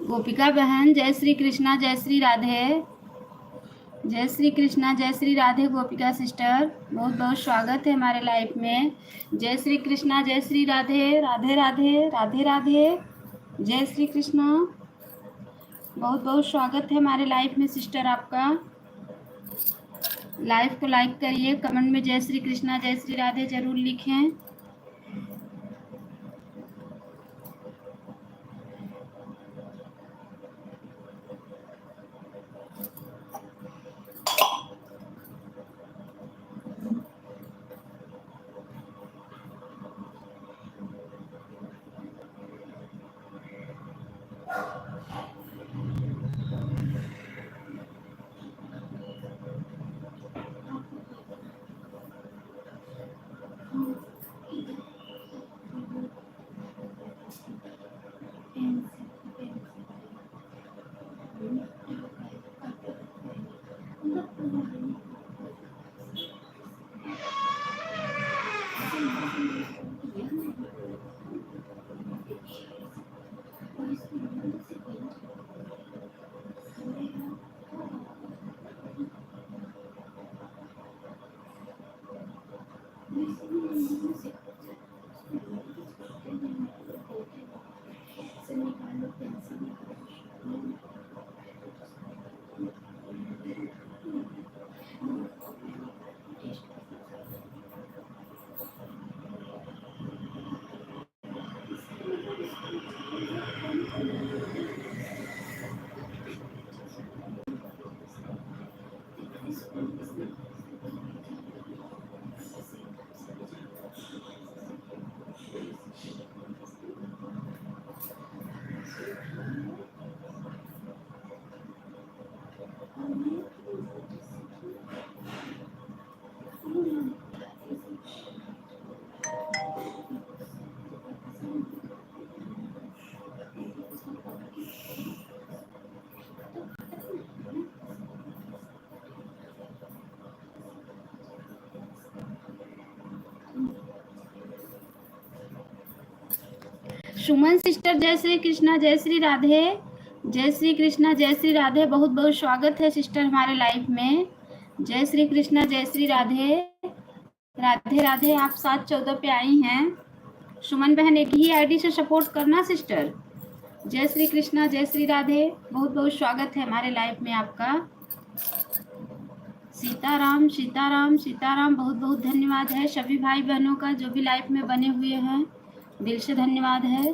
गोपिका बहन, जय श्री कृष्णा, जय श्री राधे। जय श्री कृष्णा, जय श्री राधे। गोपिका सिस्टर, बहुत बहुत स्वागत है हमारे लाइफ में। जय श्री कृष्णा, जय श्री राधे, राधे राधे, राधे राधे। जय श्री कृष्णा, बहुत बहुत स्वागत है हमारे लाइफ में सिस्टर आपका। लाइव को लाइक करिए, कमेंट में जय श्री कृष्णा, जय श्री राधे जरूर लिखें। सुमन सिस्टर, जय श्री कृष्णा, जय श्री राधे। जय श्री कृष्णा, जय श्री राधे। बहुत बहुत स्वागत है सिस्टर हमारे लाइफ में। जय श्री कृष्णा, जय श्री राधे, राधे राधे। आप 714 पे आई हैं। सुमन बहन, एक ही आईडी से सपोर्ट करना सिस्टर। जय श्री कृष्णा, जय श्री राधे। बहुत बहुत स्वागत है हमारे लाइफ में आपका। सीताराम सीताराम सीताराम। बहुत बहुत धन्यवाद है सभी भाई बहनों का जो भी लाइफ में बने हुए हैं, दिल से धन्यवाद है।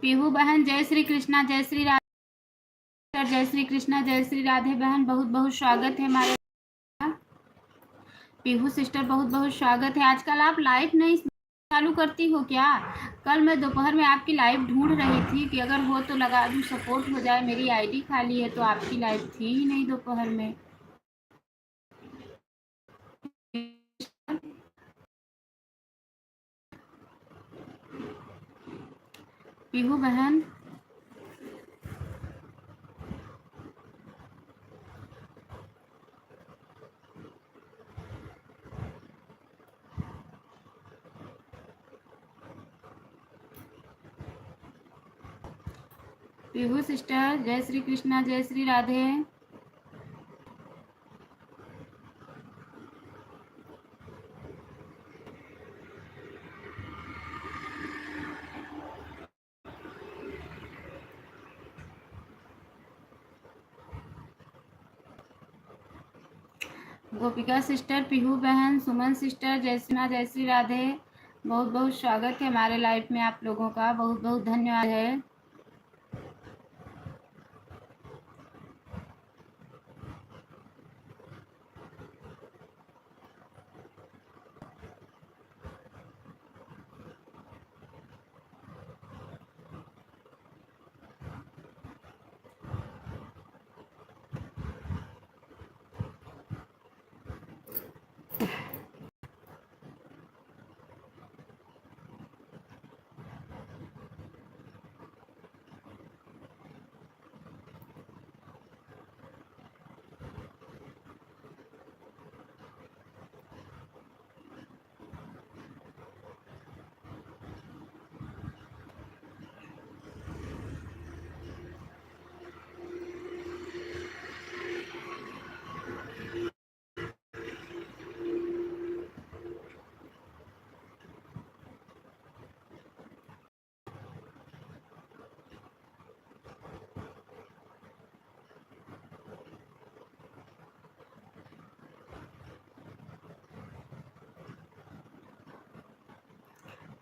पीहू बहन जय श्री कृष्णा जय श्री राधे, जय श्री कृष्णा जय श्री राधे बहन, बहुत बहुत स्वागत है हमारे। पीहू सिस्टर बहुत बहुत स्वागत है। आजकल आप लाइव नहीं चालू करती हो क्या? कल मैं दोपहर में आपकी लाइव ढूंढ रही थी कि अगर हो तो लगा दूं, सपोर्ट हो जाए। मेरी आईडी खाली है, तो आपकी लाइव थी ही नहीं दोपहर में। पीहू बहन पीहू सिस्टर जय श्री कृष्णा जय श्री राधे। गोपिका सिस्टर, पीहू बहन, सुमन सिस्टर, जय श्री राधे, बहुत बहुत स्वागत है हमारे लाइव में आप लोगों का, बहुत बहुत धन्यवाद है।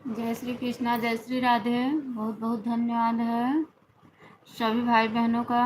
जय श्री कृष्णा जय श्री राधे, बहुत बहुत धन्यवाद है सभी भाई बहनों का।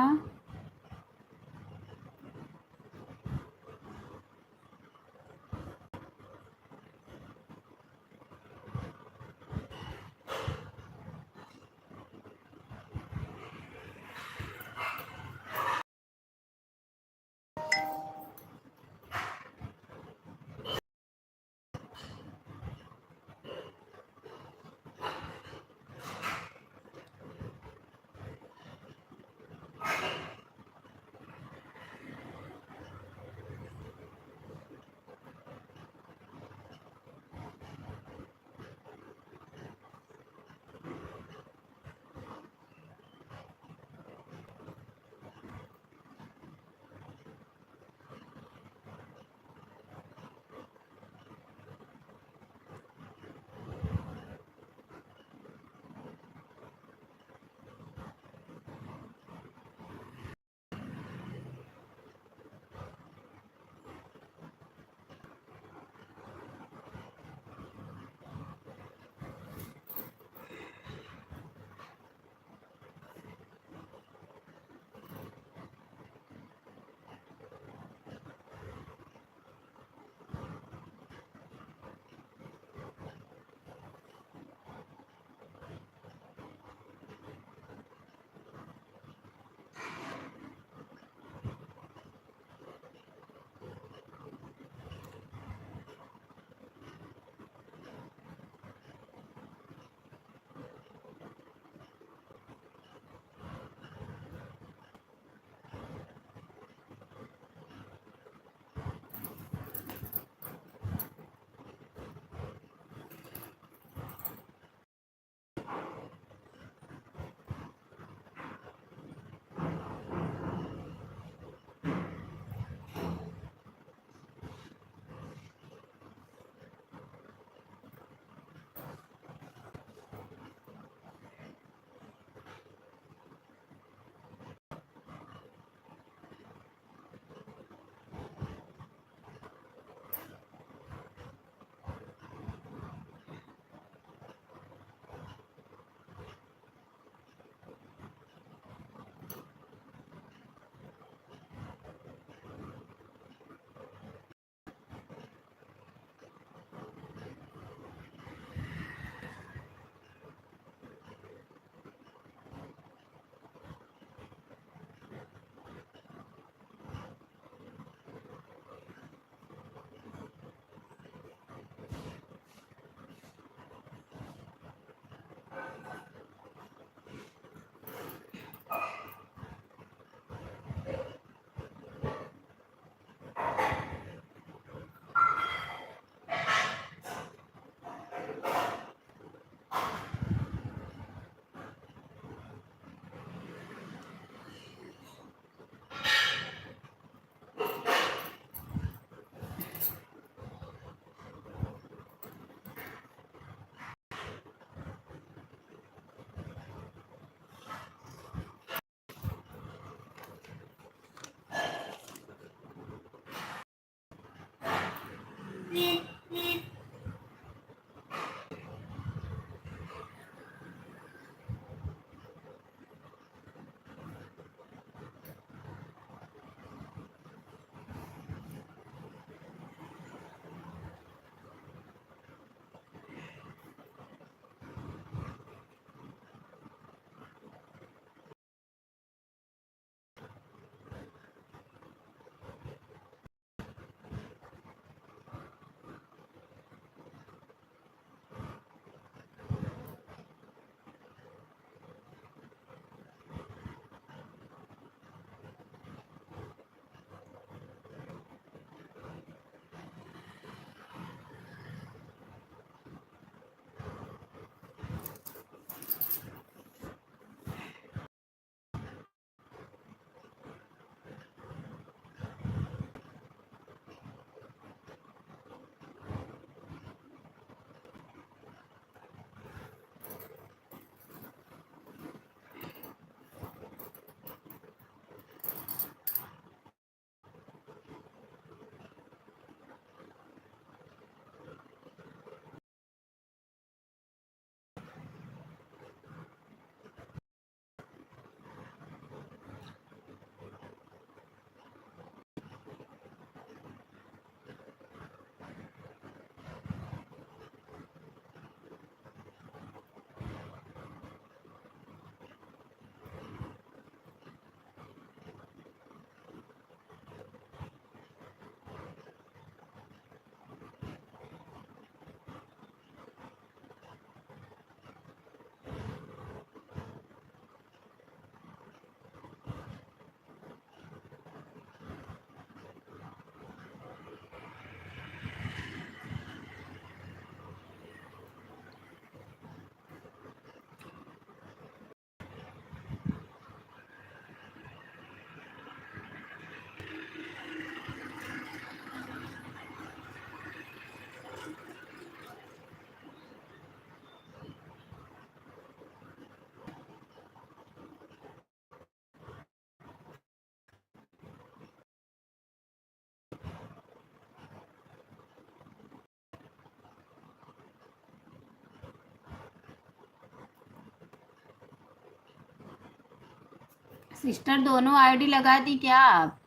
सिस्टर दोनों आईडी लगा दी क्या आप?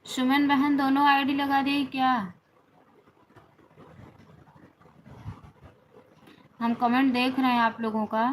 सुमन बहन दोनों आईडी लगा दी क्या? हम कमेंट देख रहे हैं आप लोगों का।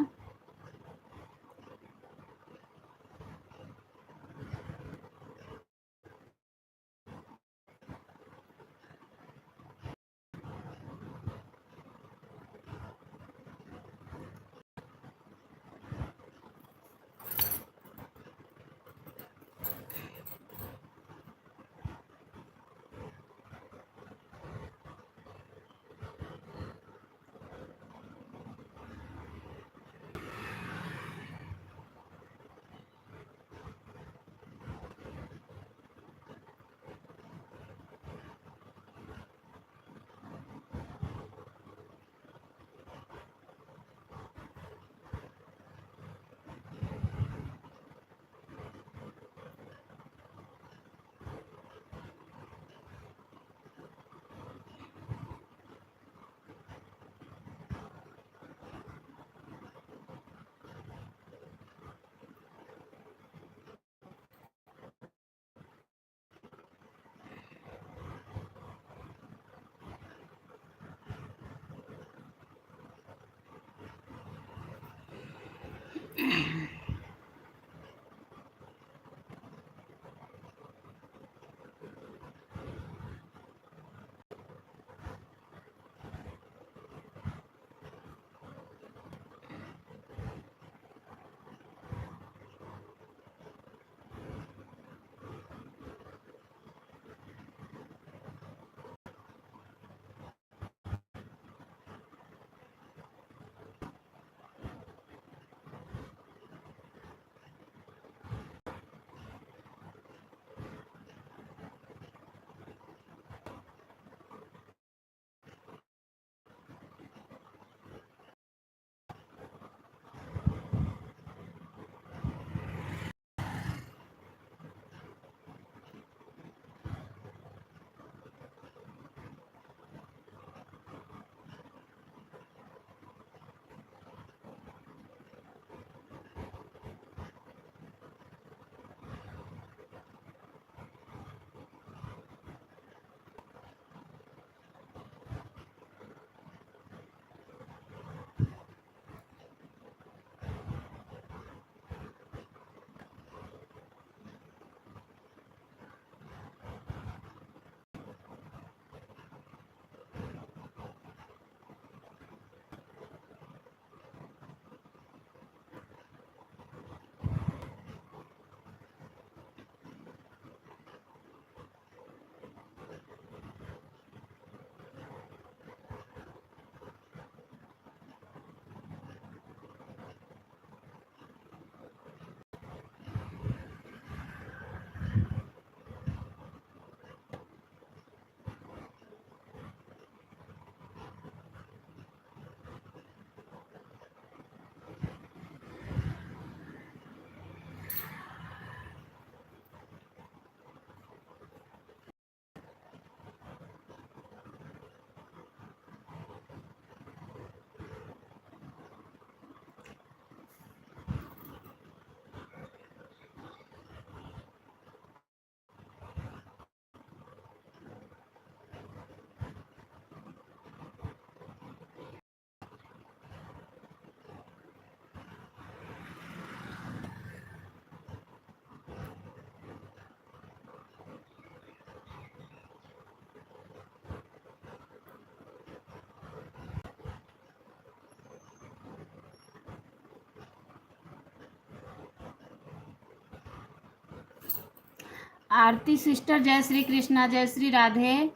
आरती सिस्टर जय श्री कृष्णा जय श्री राधे।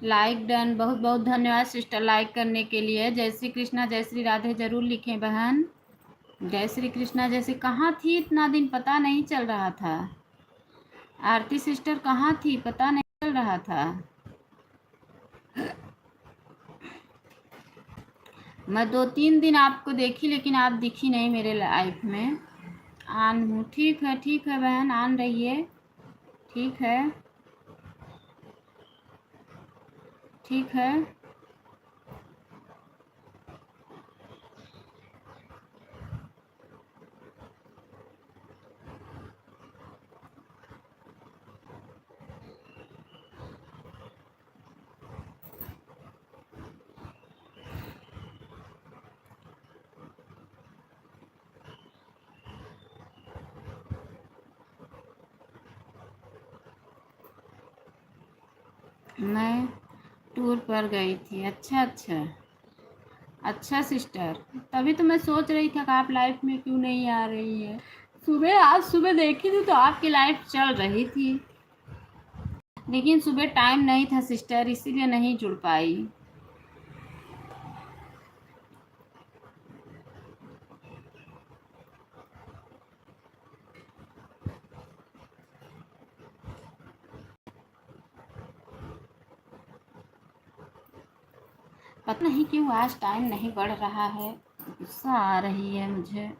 लाइक डन, बहुत बहुत धन्यवाद सिस्टर लाइक करने के लिए। जय श्री कृष्णा जय श्री राधे जरूर लिखें बहन। जय श्री कृष्णा जैसे कहाँ थी इतना दिन, पता नहीं चल रहा था। आरती सिस्टर कहाँ थी, पता नहीं चल रहा था। मैं 2-3 दिन आपको देखी लेकिन आप दिखी नहीं मेरे लाइफ में। आन हूँ, ठीक है बहन, आन रहिए। ठीक है ठीक है। मैं टूर पर गई थी। अच्छा अच्छा। अच्छा सिस्टर, तभी तो मैं सोच रही थी कि आप लाइफ में क्यों नहीं आ रही है। आज सुबह देखी थी तो आपकी लाइफ चल रही थी, लेकिन सुबह टाइम नहीं था सिस्टर, इसीलिए नहीं जुड़ पाई। पता नहीं क्यों आज टाइम नहीं बढ़ रहा है, गुस्सा आ रही है मुझे।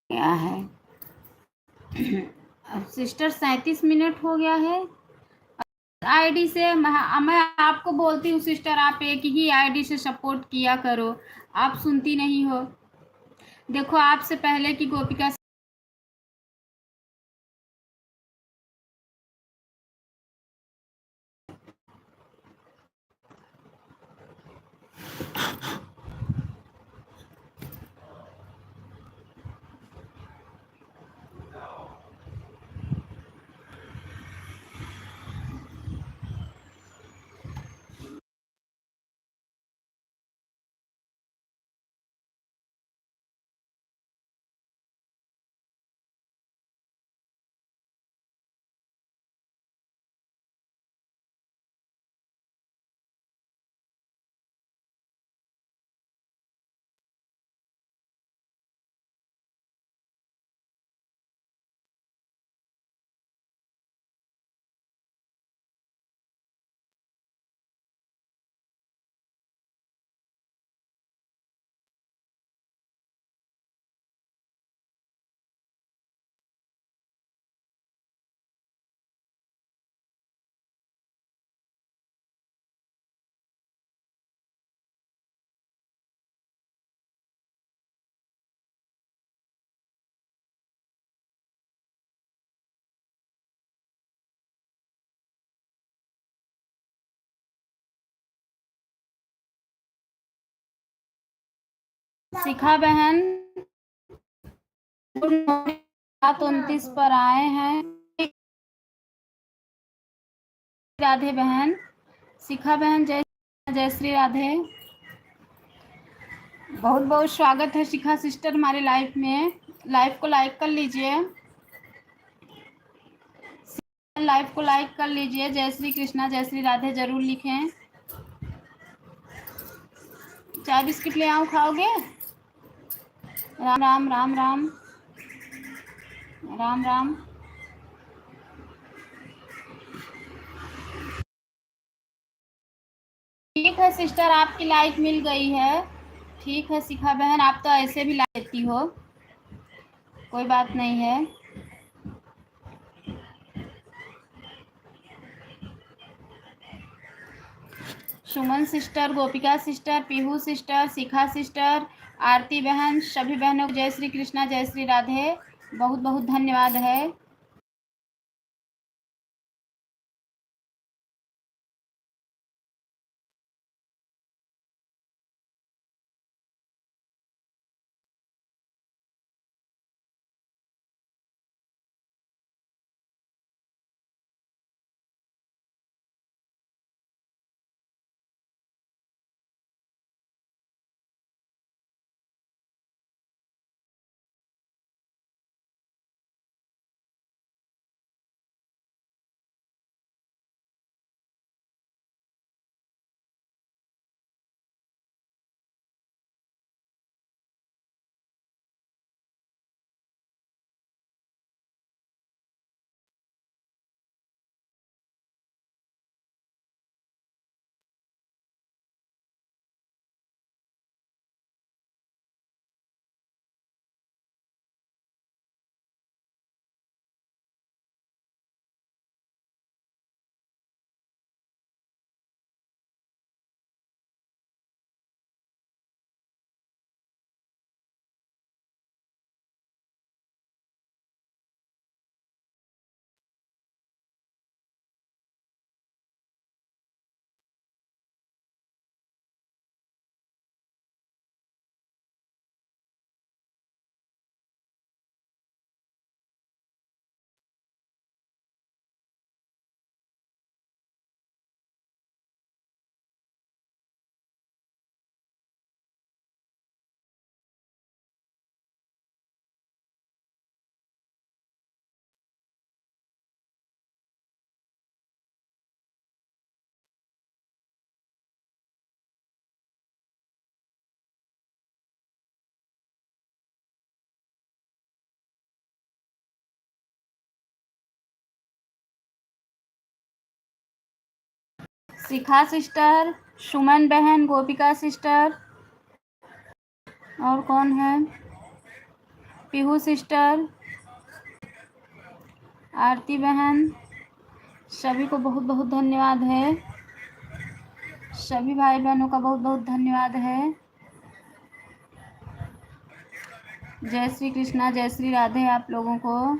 क्या है? अब सिस्टर 37 मिनट हो गया है। आईडी से मैं आपको बोलती हूँ सिस्टर, आप एक ही आईडी से सपोर्ट किया करो, आप सुनती नहीं हो। देखो आपसे पहले की गोपिका शिखा बहन 29 पर आए हैं। राधे बहन, शिखा बहन जय जय श्री राधे। बहुत बहुत स्वागत है शिखा सिस्टर हमारे लाइफ में। लाइव को लाइक कर लीजिए, लाइव को लाइक कर लीजिए। जय श्री कृष्णा जय श्री राधे जरूर लिखें। चाय बिस्किट ले आऊं, खाओगे? राम राम राम राम राम राम। ठीक है सिस्टर, आपकी लाइक मिल गई है। ठीक है शिखा बहन, आप तो ऐसे भी ला देती हो, कोई बात नहीं है। सुमन सिस्टर, गोपिका सिस्टर, पीहू सिस्टर, शिखा सिस्टर, आरती बहन, सभी बहनों को जय श्री कृष्णा जय श्री राधे। बहुत बहुत धन्यवाद है। शिखा सिस्टर, सुमन बहन, गोपिका सिस्टर, और कौन है? पीहू सिस्टर, आरती बहन, सभी को बहुत बहुत धन्यवाद है। सभी भाई बहनों का बहुत बहुत धन्यवाद है। जय श्री कृष्णा जय श्री राधे आप लोगों को।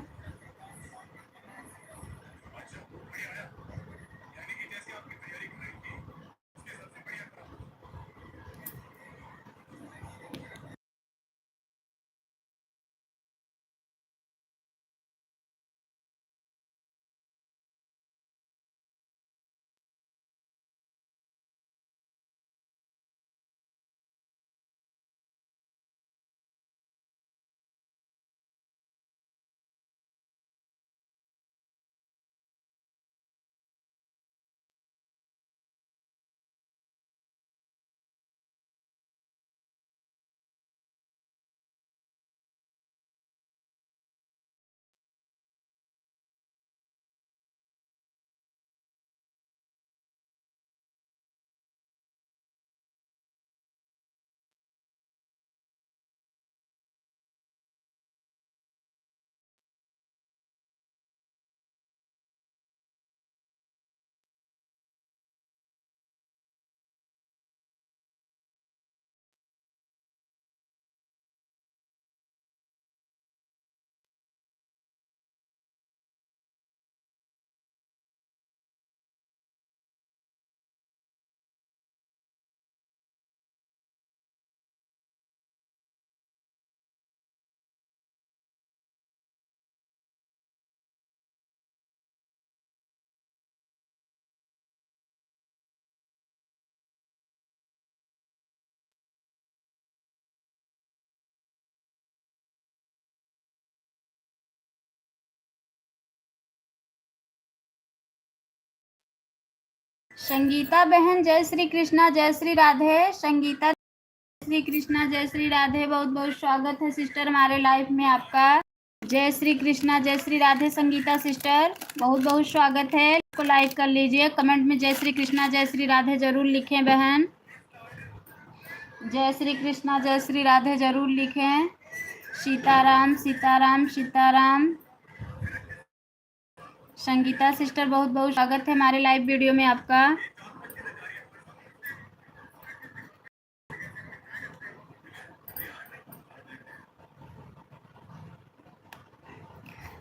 संगीता बहन जय श्री कृष्णा जय श्री राधे। संगीता श्री कृष्णा जय श्री राधे, बहुत बहुत स्वागत है सिस्टर हमारे लाइफ में आपका। जय श्री कृष्णा जय श्री राधे संगीता सिस्टर, बहुत बहुत स्वागत है। इसको लाइक कर लीजिए, कमेंट में जय श्री कृष्णा जय श्री राधे जरूर लिखें बहन। जय श्री कृष्णा जय श्री राधे जरूर लिखें। सीताराम सीताराम सीताराम। संगीता सिस्टर बहुत बहुत स्वागत है हमारे लाइव वीडियो में आपका।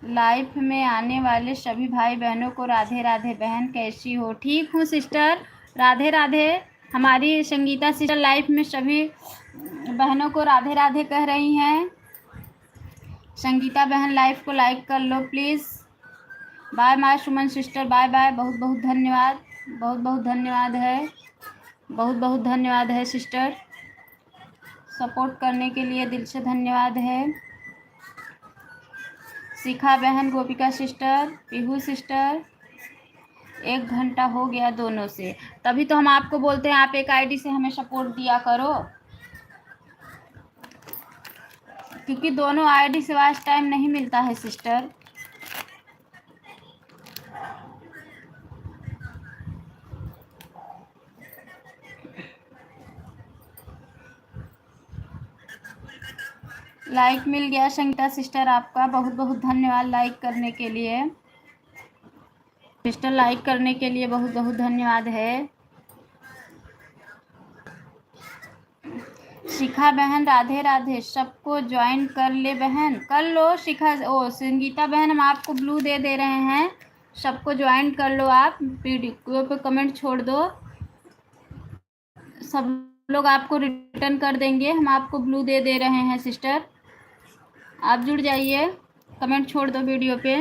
लाइफ में आने वाले सभी भाई बहनों को राधे राधे। बहन कैसी हो? ठीक हूँ सिस्टर, राधे राधे। हमारी संगीता सिस्टर लाइफ में सभी बहनों को राधे राधे कह रही हैं। संगीता बहन लाइफ को लाइक कर लो please. Bye my Suman sister, bye bye, बहुत बहुत धन्यवाद। बहुत बहुत धन्यवाद है, बहुत बहुत धन्यवाद है सिस्टर, सपोर्ट करने के लिए दिल से धन्यवाद है। शिखा बहन, गोपिका सिस्टर, पीहू सिस्टर, 1 घंटा हो गया दोनों से, तभी तो हम आपको बोलते हैं आप एक आईडी से हमें सपोर्ट दिया करो, क्योंकि दोनों आईडी से वॉच टाइम नहीं मिलता है सिस्टर। लाइक मिल गया संगीता सिस्टर आपका, बहुत बहुत धन्यवाद लाइक करने के लिए सिस्टर, लाइक करने के लिए बहुत बहुत धन्यवाद है। शिखा बहन राधे राधे, सबको ज्वाइन कर ले बहन, कर लो शिखा। ओ संगीता बहन, हम आपको ब्लू दे रहे हैं, सबको ज्वाइन कर लो। आप वीडियो पे कमेंट छोड़ दो, सब लोग आपको रिटर्न कर देंगे। हम आपको ब्लू दे रहे हैं सिस्टर, आप जुड़ जाइए, कमेंट छोड़ दो वीडियो पे।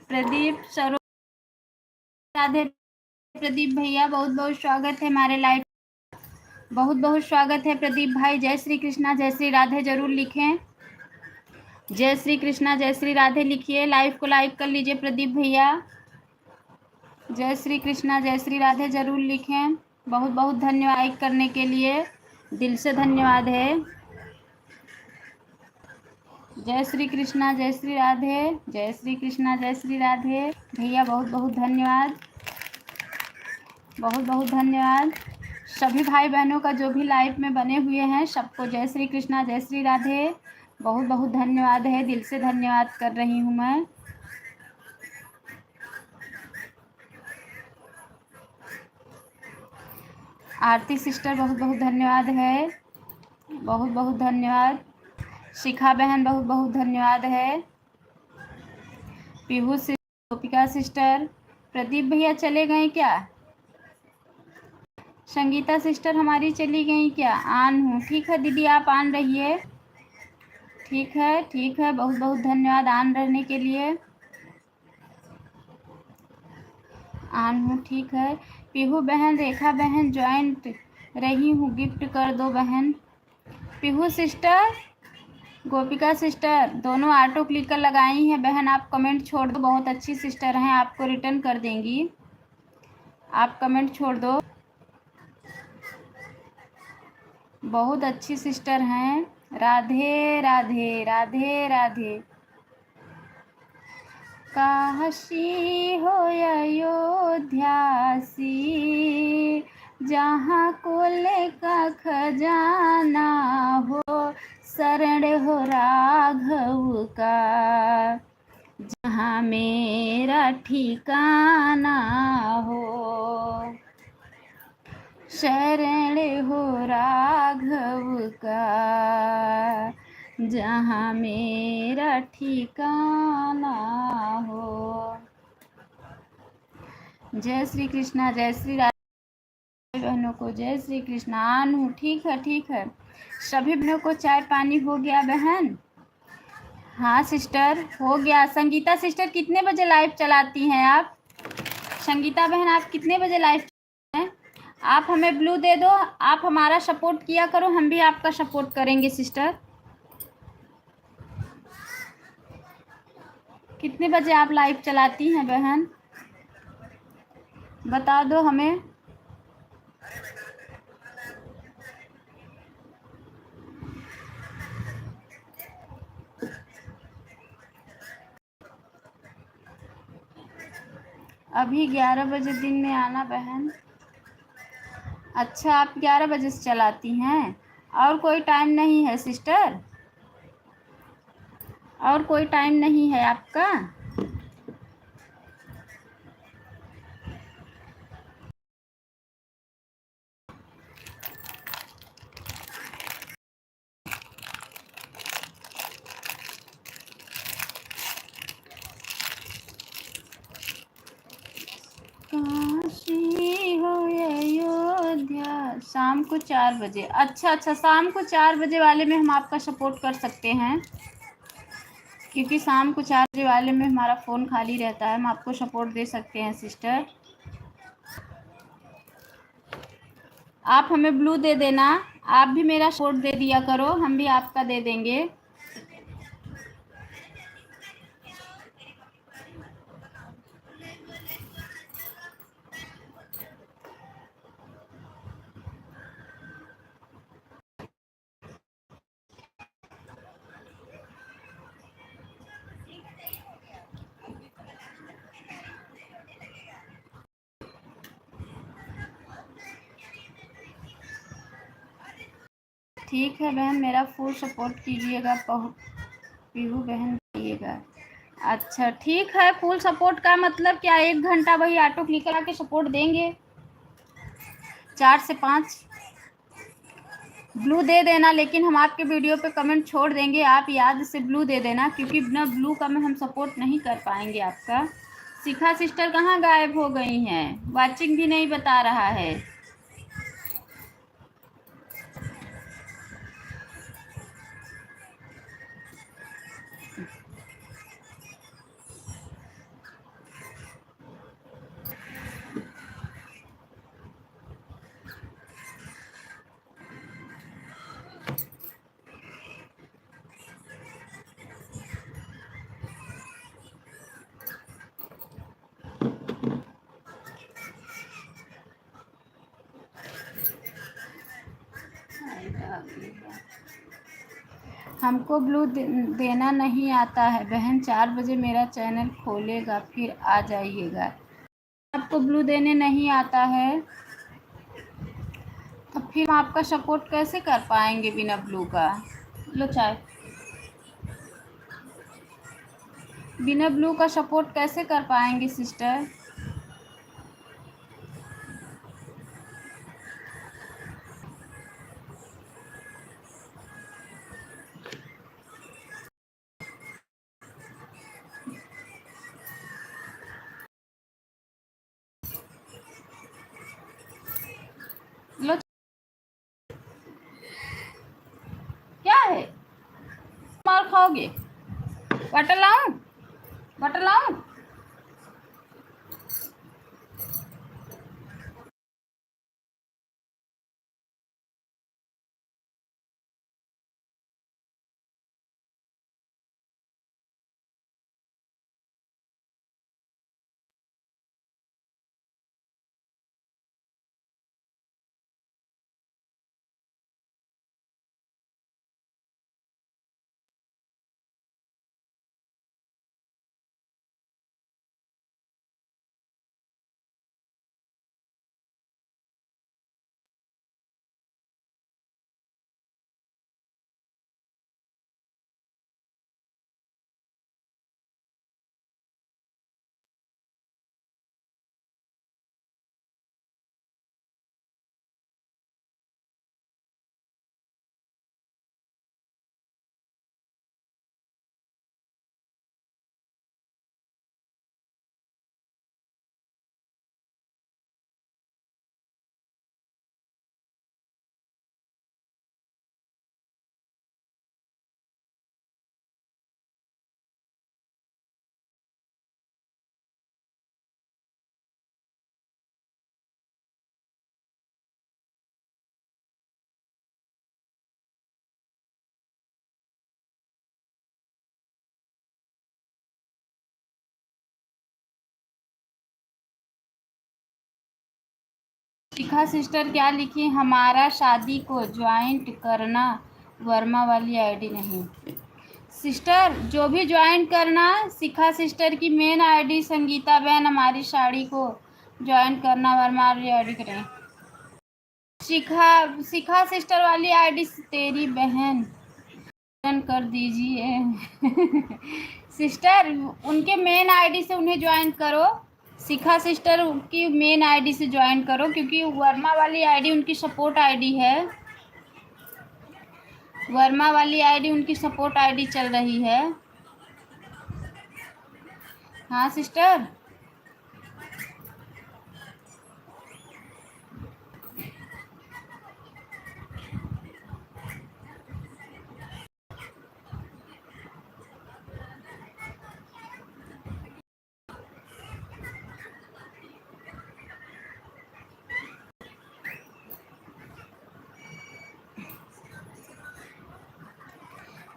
प्रदीप सरो राधे, प्रदीप भैया बहुत बहुत स्वागत है हमारे लाइव, बहुत बहुत स्वागत है प्रदीप भाई। जय श्री कृष्णा जय श्री राधे जरूर लिखें, जय श्री कृष्णा जय श्री राधे लिखिए, लाइव को लाइक कर लीजिए प्रदीप भैया। जय श्री कृष्णा जय श्री राधे जरूर लिखें, बहुत बहुत धन्यवाद लाइक करने के लिए, दिल से धन्यवाद है। जय श्री कृष्णा जय श्री राधे, जय श्री कृष्णा जय श्री राधे भैया, बहुत बहुत धन्यवाद, बहुत बहुत धन्यवाद। सभी भाई बहनों का जो भी लाइव में बने हुए हैं सबको जय श्री कृष्णा जय श्री राधे, बहुत बहुत धन्यवाद है, दिल से धन्यवाद कर रही हूँ मैं। आरती सिस्टर बहुत बहुत धन्यवाद है, बहुत बहुत धन्यवाद। शिखा बहन बहुत बहुत धन्यवाद है। पीहू सिस्टर, गोपिका सिस्टर, प्रदीप भैया चले गए क्या? संगीता सिस्टर हमारी चली गई क्या? आन हूँ, ठीक है दीदी आप आन रहिए, ठीक है ठीक है, बहुत बहुत धन्यवाद आन रहने के लिए, आन हूँ ठीक है। पीहू बहन, रेखा बहन ज्वाइन रही हूँ, गिफ्ट कर दो बहन। पीहू सिस्टर, गोपिका सिस्टर दोनों ऑटो क्लिकर लगाई हैं बहन, आप कमेंट छोड़ दो, बहुत अच्छी सिस्टर हैं, आपको रिटर्न कर देंगी, आप कमेंट छोड़ दो, बहुत अच्छी सिस्टर हैं। राधे राधे राधे राधे। काशी हो अयोध्यासी, जहाँ कुल का खजाना हो, शरण हो राघव का, जहाँ मेरा ठिकाना हो, शरण हो राघव का, जहाँ मेरा ठिकाना हो। जय श्री कृष्णा जय श्री राधे बहनों को, जय श्री कृष्णा। आनू ठीक है ठीक है, सभी बहनों को चाय पानी हो गया बहन? हाँ सिस्टर हो गया। संगीता सिस्टर कितने बजे लाइव चलाती हैं आप? संगीता बहन आप कितने बजे लाइव हैं? आप हमें ब्लू दे दो, आप हमारा सपोर्ट किया करो, हम भी आपका सपोर्ट करेंगे सिस्टर। कितने बजे आप लाइव चलाती हैं बहन, बता दो हमें। अभी 11 बजे दिन में आना बहन। अच्छा, आप 11 बजे से चलाती हैं, और कोई टाइम नहीं है सिस्टर? और कोई टाइम नहीं है आपका? काशी हो अयोध्या, शाम को 4 बजे। अच्छा अच्छा, शाम को 4 बजे वाले में हम आपका सपोर्ट कर सकते हैं, क्योंकि शाम को 4 बजे वाले में हमारा फ़ोन खाली रहता है, हम आपको सपोर्ट दे सकते हैं सिस्टर। आप हमें ब्लू दे देना, आप भी मेरा सपोर्ट दे दिया करो, हम भी आपका दे देंगे। ठीक है बहन, मेरा फुल सपोर्ट कीजिएगा, पीहू बहन दिएगा। अच्छा ठीक है, फुल सपोर्ट का मतलब क्या, 1 घंटा वही ऑटो क्लिकर आके सपोर्ट देंगे, 4 से 5 ब्लू दे देना। लेकिन हम आपके वीडियो पे कमेंट छोड़ देंगे, आप याद से ब्लू दे देना, क्योंकि बिना ब्लू का में हम सपोर्ट नहीं कर पाएंगे आपका। शिखा सिस्टर कहाँ गायब हो गई हैं, वाचिंग भी नहीं बता रहा है। हमको ब्लू देना नहीं आता है बहन, 4 बजे मेरा चैनल खोलेगा फिर आ जाइएगा। आपको ब्लू देने नहीं आता है तो फिर हम आपका सपोर्ट कैसे कर पाएंगे बिना ब्लू का। लो चाय। बिना ब्लू का सपोर्ट कैसे कर पाएंगे सिस्टर। लो, क्या है, मार खाओगे, बटर लाऊं, बटर लाऊं। शिखा सिस्टर क्या लिखी? हमारा शादी को ज्वाइंट करना, वर्मा वाली आईडी नहीं। सिस्टर जो भी ज्वाइन करना, शिखा सिस्टर की मेन आईडी, संगीता बहन हमारी साड़ी को ज्वाइन करना, वर्मा वाली आईडी करें। शिखा शिखा सिस्टर वाली आईडी तेरी बहन कर दीजिए। सिस्टर उनके मेन आईडी से उन्हें ज्वाइन करो, शिखा सिस्टर की मेन आईडी से ज्वाइन करो, क्योंकि वर्मा वाली आईडी उनकी सपोर्ट आईडी है। वर्मा वाली आईडी उनकी सपोर्ट आईडी चल रही है। हाँ सिस्टर,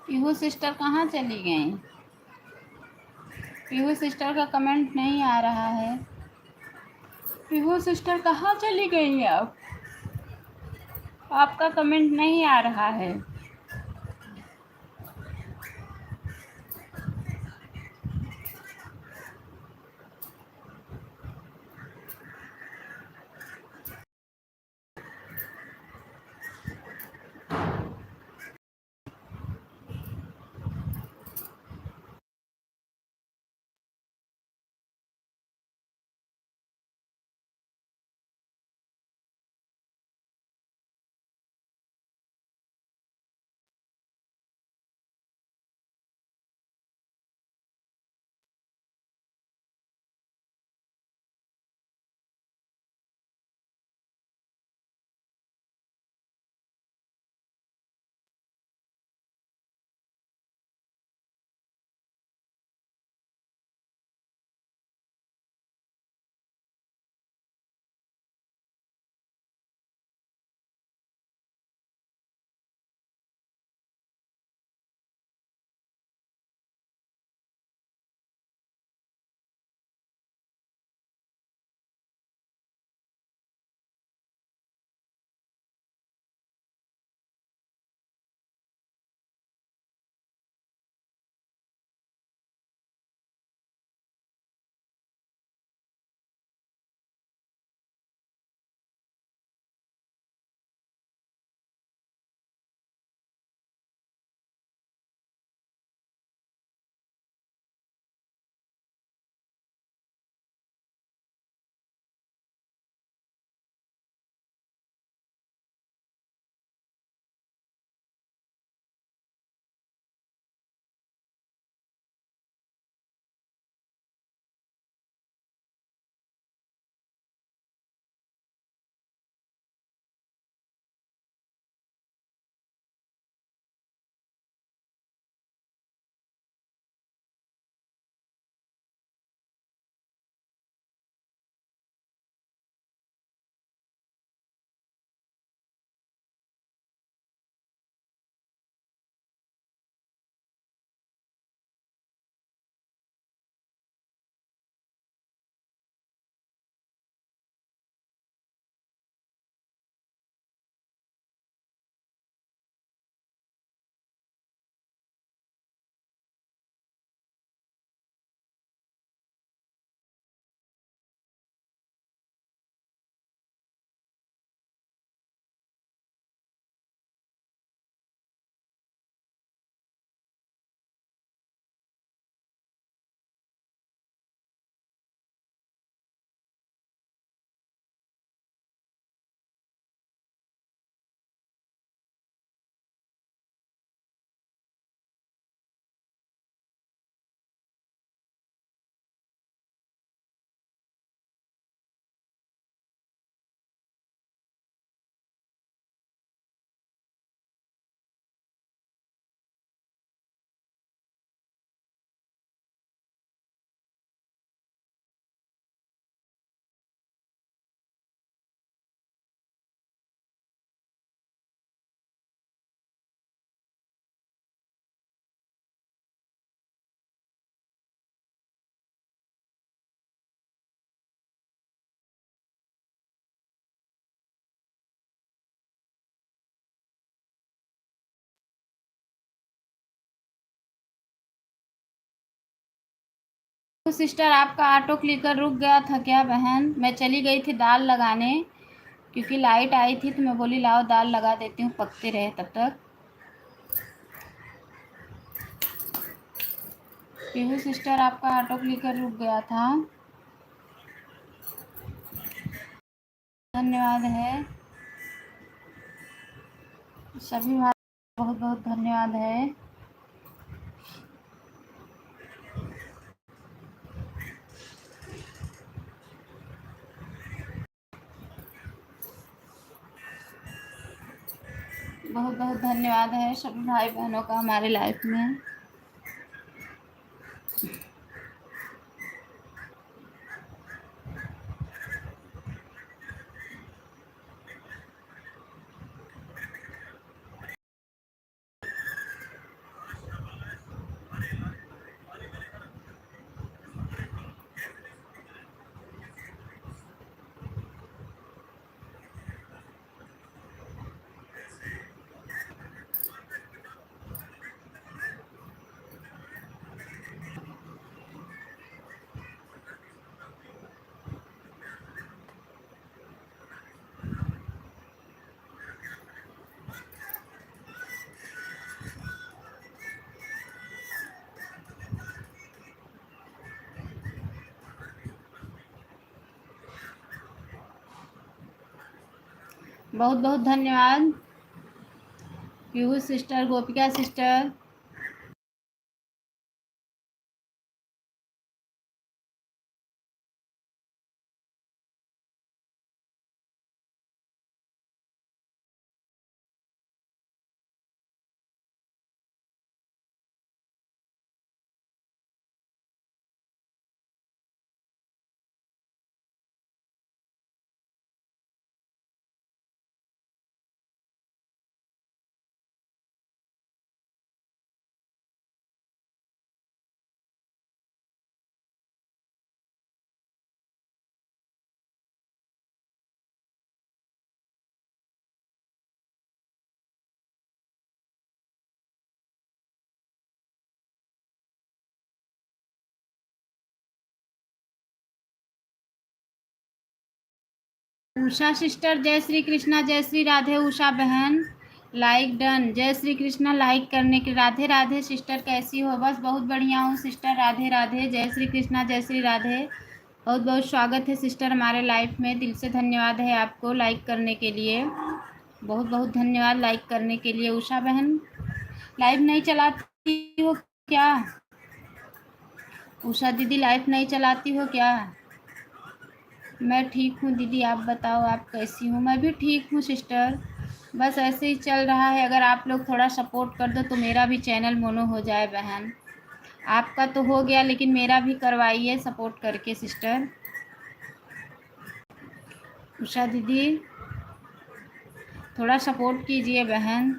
पीहू सिस्टर कहाँ चली गई? पीहू सिस्टर का कमेंट नहीं आ रहा है। पीहू सिस्टर कहाँ चली गई आप? आपका कमेंट नहीं आ रहा है। तो सिस्टर आपका ऑटो क्लिकर रुक गया था क्या बहन? मैं चली गई थी दाल लगाने, क्योंकि लाइट आई थी तो मैं बोली लाओ दाल लगा देती हूँ, पकते रहे तब तक। पीहू सिस्टर आपका ऑटो क्लिकर रुक गया था, धन्यवाद है सभी भाई, बहुत बहुत धन्यवाद है। बहुत बहुत धन्यवाद है सभी भाई बहनों का हमारे लाइफ में। बहुत बहुत धन्यवाद पीहू सिस्टर, गोपिका सिस्टर। उषा सिस्टर, जय श्री कृष्णा, जय श्री राधे। उषा बहन लाइक डन, जय श्री कृष्णा लाइक करने के। राधे राधे सिस्टर, कैसी हो? बस बहुत बढ़िया हूँ सिस्टर, राधे राधे, जय श्री कृष्णा, जय श्री राधे। बहुत बहुत स्वागत है सिस्टर हमारे लाइफ में, दिल से धन्यवाद है आपको लाइक करने के लिए, बहुत बहुत धन्यवाद लाइक करने के लिए। उषा बहन लाइव नहीं चलाती हो क्या? उषा दीदी लाइव नहीं चलाती हो क्या? मैं ठीक हूँ दीदी, आप बताओ आप कैसी हो? मैं भी ठीक हूँ सिस्टर, बस ऐसे ही चल रहा है। अगर आप लोग थोड़ा सपोर्ट कर दो तो मेरा भी चैनल मोनो हो जाए बहन। आपका तो हो गया लेकिन मेरा भी करवाइए सपोर्ट करके सिस्टर। उषा दीदी थोड़ा सपोर्ट कीजिए बहन।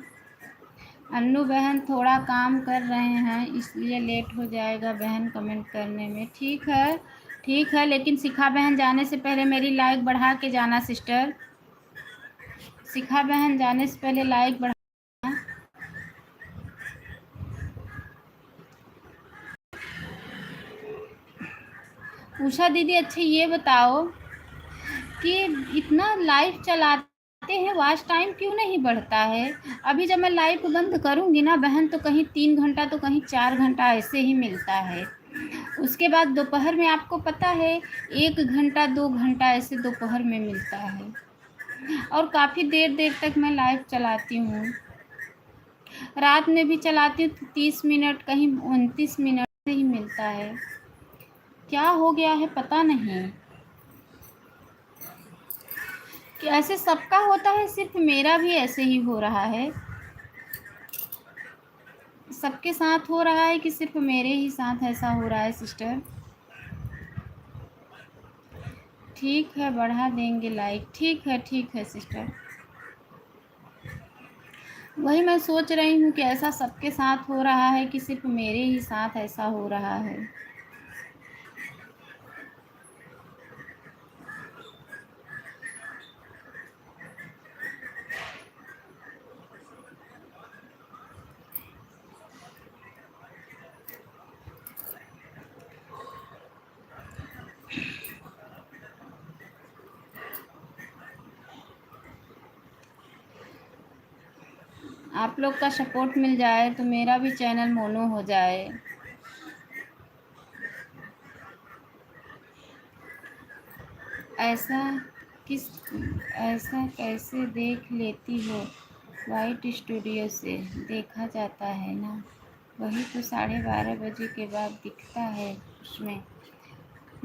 अन्नू बहन थोड़ा काम कर रहे हैं इसलिए लेट हो जाएगा बहन कमेंट करने में। ठीक है ठीक है, लेकिन शिखा बहन जाने से पहले मेरी लाइक बढ़ा के जाना सिस्टर। शिखा बहन जाने से पहले लाइक बढ़ा। उषा दीदी अच्छा ये बताओ कि इतना लाइव चलाते हैं, वॉच टाइम क्यों नहीं बढ़ता है? अभी जब मैं लाइव बंद करूँगी ना बहन तो कहीं 3 घंटा तो कहीं 4 घंटा ऐसे ही मिलता है। उसके बाद दोपहर में आपको पता है 1 घंटा 2 घंटा ऐसे दोपहर में मिलता है, और काफ़ी देर देर तक मैं लाइव चलाती हूँ। रात में भी चलाती हूँ तो 30 मिनट कहीं 29 मिनट से ही मिलता है। क्या हो गया है पता नहीं कि ऐसे सबका होता है, सिर्फ मेरा भी ऐसे ही हो रहा है? सबके साथ हो रहा है कि सिर्फ मेरे ही साथ ऐसा हो रहा है सिस्टर? ठीक है बढ़ा देंगे लाइक, ठीक है सिस्टर। वही मैं सोच रही हूँ कि ऐसा सबके साथ हो रहा है कि सिर्फ मेरे ही साथ ऐसा हो रहा है। आप लोग का सपोर्ट मिल जाए तो मेरा भी चैनल मोनो हो जाए। ऐसा किस ऐसा कैसे देख लेती हो? वाइट स्टूडियो से देखा जाता है ना, वही तो 12:30 बजे के बाद दिखता है उसमें।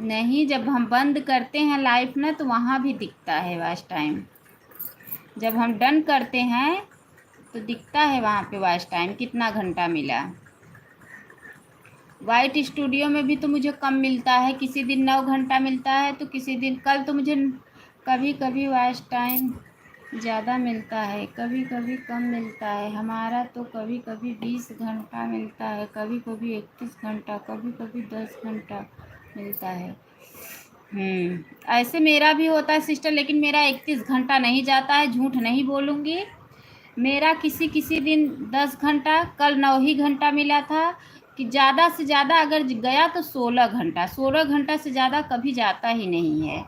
नहीं, जब हम बंद करते हैं लाइव ना तो वहाँ भी दिखता है वॉच टाइम। जब हम डन करते हैं तो दिखता है वहाँ पे वॉच टाइम कितना घंटा मिला। वाइट स्टूडियो में भी तो मुझे कम मिलता है, किसी दिन 9 घंटा मिलता है तो किसी दिन, कल तो मुझे कभी कभी वॉच टाइम ज़्यादा मिलता है, कभी कभी कम मिलता है। हमारा तो कभी कभी 20 घंटा मिलता है, कभी कभी 31 घंटा, कभी कभी 10 घंटा मिलता है। ऐसे मेरा भी होता है सिस्टर, लेकिन मेरा 31 घंटा नहीं जाता है, झूठ नहीं बोलूँगी। मेरा किसी किसी दिन 10 घंटा, कल 9 ही घंटा मिला था। कि ज़्यादा से ज़्यादा अगर गया तो 16 घंटा, 16 घंटा से ज़्यादा कभी जाता ही नहीं है।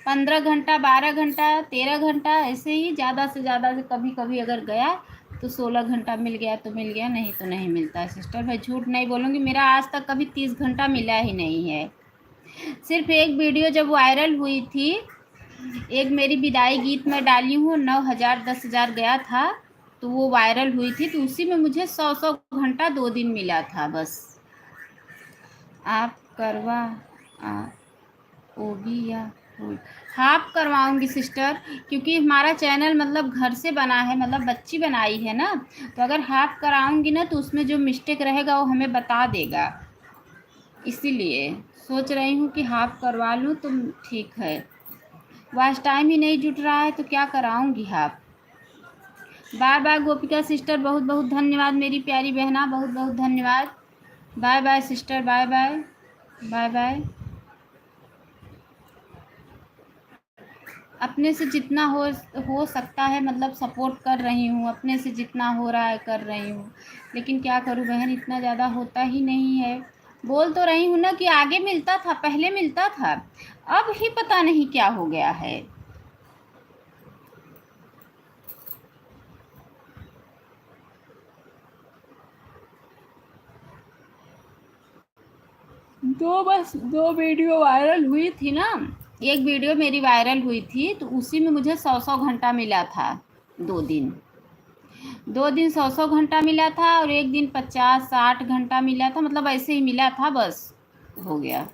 15 घंटा, 12 घंटा, 13 घंटा, ऐसे ही ज़्यादा से ज़्यादा से कभी कभी अगर गया तो 16 घंटा मिल गया तो मिल गया, नहीं तो नहीं मिलता सिस्टर। मैं झूठ नहीं बोलूँगी, मेरा आज तक कभी 30 घंटा मिला ही नहीं है। सिर्फ एक वीडियो जब वायरल हुई थी, एक मेरी विदाई गीत में डाली हूँ, 9,000 10,000 गया था, तो वो वायरल हुई थी, तो उसी में मुझे 100 घंटा 2 दिन मिला था बस। आप करवा ओगी या हाफ करवाऊंगी सिस्टर, क्योंकि हमारा चैनल मतलब घर से बना है, मतलब बच्ची बनाई है ना, तो अगर हाफ कराऊंगी ना तो उसमें जो मिस्टेक रहेगा वो हमें बता देगा, इसीलिए सोच रही हूँ कि हाफ करवा लूँ तो ठीक है। वॉच टाइम ही नहीं जुट रहा है तो क्या कराऊंगी half. Bye bye Gopika sister, बहुत बहुत धन्यवाद मेरी प्यारी बहना, बहुत बहुत धन्यवाद। Bye bye sister, bye bye, bye bye. अपने से जितना हो सकता है मतलब सपोर्ट कर रही हूँ, अपने से जितना हो रहा है कर रही हूँ, लेकिन क्या करूँ बहन, इतना ज़्यादा होता ही नहीं है। बोल तो रही हूँ ना कि आगे मिलता था, पहले मिलता था, अब ही पता नहीं क्या हो गया है। बस दो वीडियो वायरल हुई थी ना, एक वीडियो मेरी वायरल हुई थी तो उसी में मुझे 100 घंटा मिला था। 2 दिन 2 दिन 100 घंटा मिला था, और एक दिन 50-60 घंटा मिला था, मतलब ऐसे ही मिला था, बस हो गया।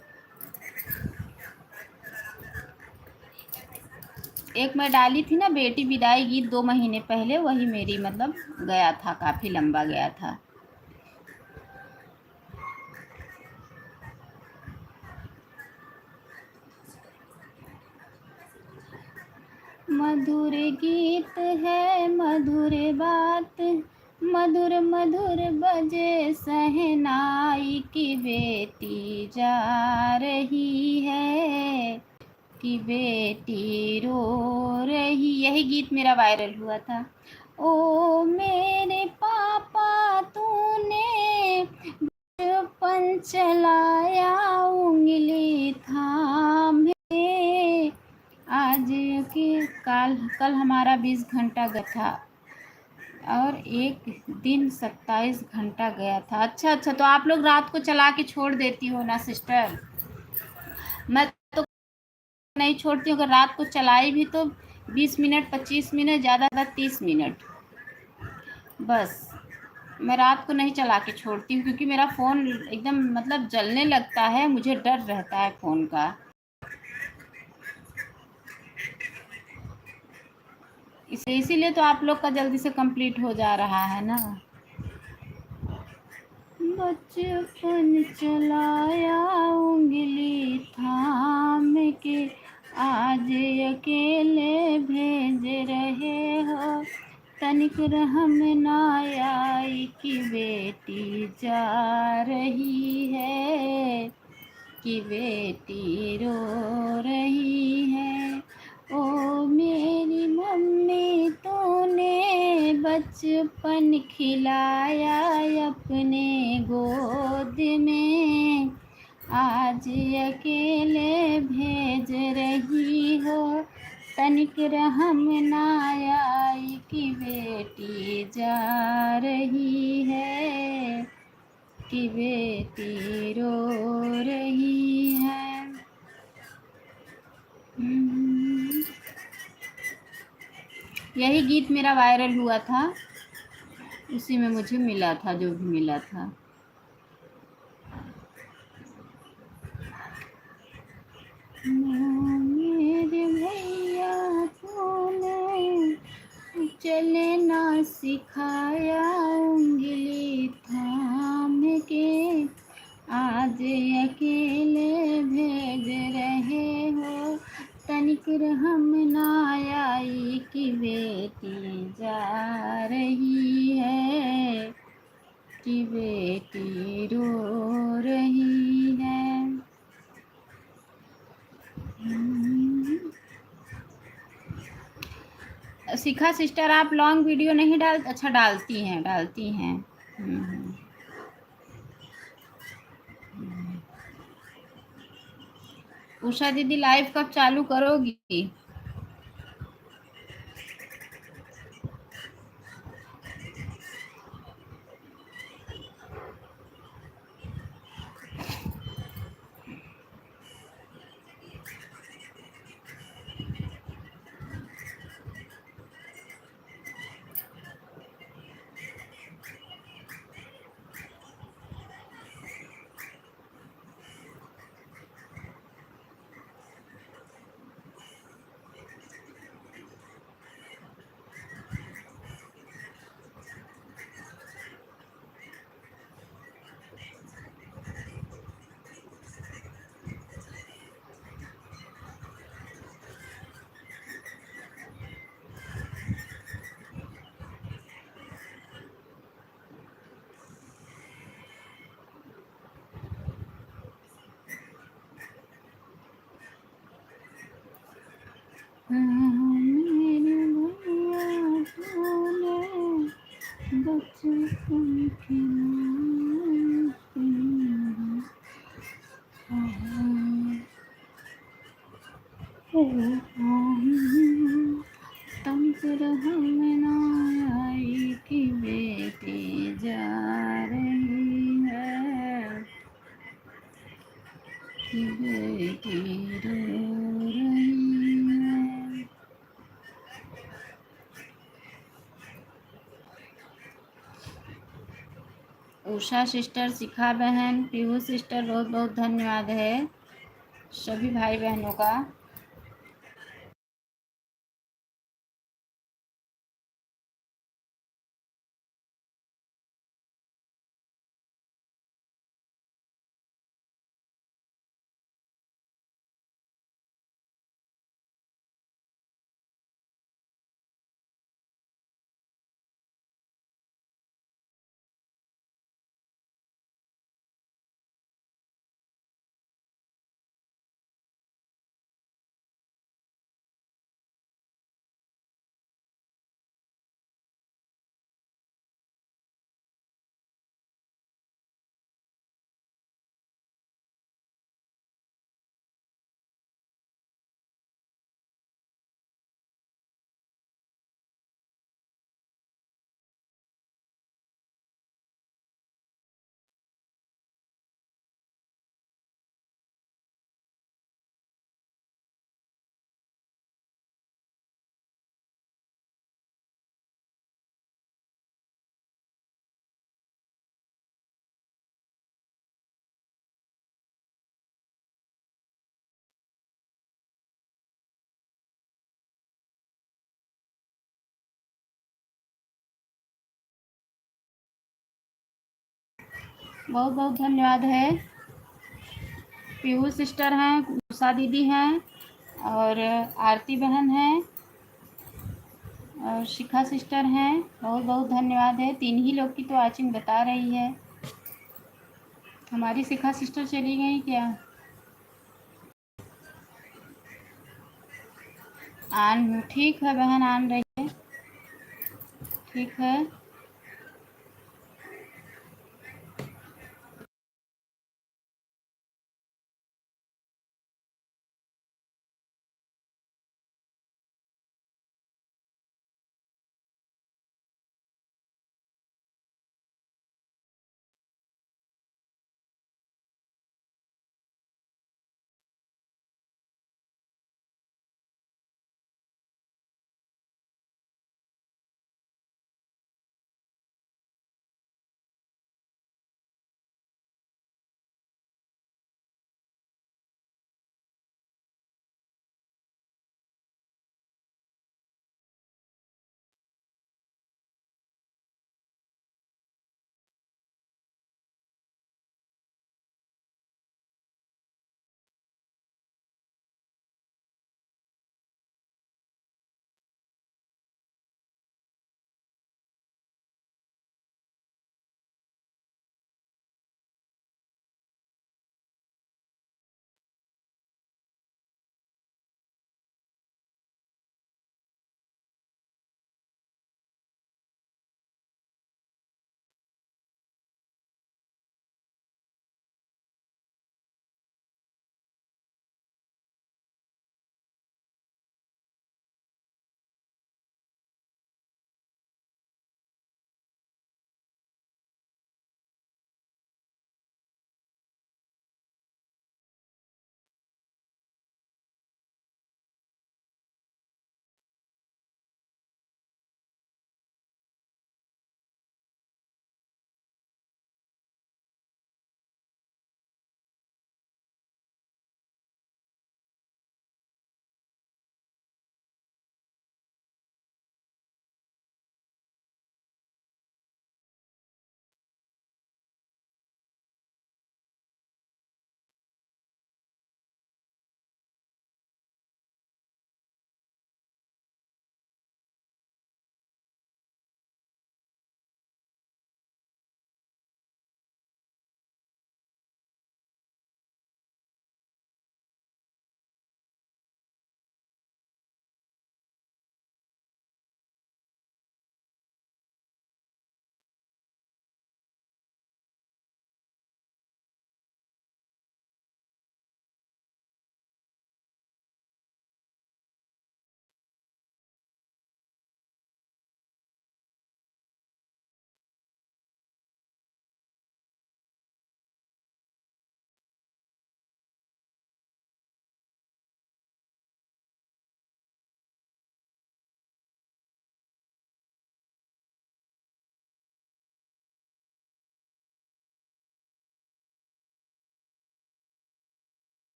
एक मैं डाली थी ना बेटी विदाई गीत 2 महीने पहले, वही मेरी मतलब गया था, काफ़ी लंबा गया था। मधुर गीत है मधुर बात, मधुर मधुर बजे सहनाई की बेटी जा रही है, कि बेटी रो रही, यही गीत मेरा वायरल हुआ था। ओ मेरे पापा तूने बचपन चलाया उंगली थामे, आज के कल हमारा 20 घंटा गया था, और एक दिन 27 घंटा गया था। अच्छा, तो आप लोग रात को चला के छोड़ देती हो ना सिस्टर, मैं तो नहीं छोड़ती हूँ। अगर रात को चलाई भी तो 20 मिनट 25 मिनट, ज़्यादा 30 मिनट, बस। मैं रात को नहीं चला के छोड़ती हूँ, क्योंकि मेरा फ़ोन एकदम मतलब जलने लगता है, मुझे डर रहता है फ़ोन का। इसीलिए तो आप लोग का जल्दी से कंप्लीट हो जा रहा है ना। बचपन चलाया उंगली थाम के, आज अकेले भेज रहे हो, तनिक रहम ना आई कि बेटी जा रही है, कि बेटी रो रही है। ओ मेरी मम्मी तूने बचपन खिलाया अपने गोद में, आज अकेले भेज रही हो, तनिक रहम ना आई कि बेटी जा रही है, कि बेटी रो रही है। यही गीत मेरा वायरल हुआ था, उसी में मुझे मिला था जो भी मिला था। मेरे भैया तूने चले ना सिखाया, उंगली थाम के आज अकेले भेज रहे हो। तनिक रहम ना आई कि बेटी जा रही है, कि बेटी रो रही है। शिखा सिस्टर, आप लॉन्ग वीडियो नहीं अच्छा डालती हैं, डालती हैं। उषा दीदी लाइव कब चालू करोगी? तनिक रहम ना आई कि बेटी जा रही है, कि बेटी रो रही है। उषा सिस्टर, शिखा बहन, पीहू सिस्टर, बहुत बहुत धन्यवाद है सभी भाई बहनों का। बहुत बहुत धन्यवाद है। पीहू सिस्टर हैं, उषा दीदी हैं, और आरती बहन हैं, और शिखा सिस्टर हैं। बहुत बहुत धन्यवाद है। 3 ही लोग की तो वाचिंग बता रही है। हमारी शिखा सिस्टर चली गई क्या? आन ठीक है बहन, आन रही है, ठीक है।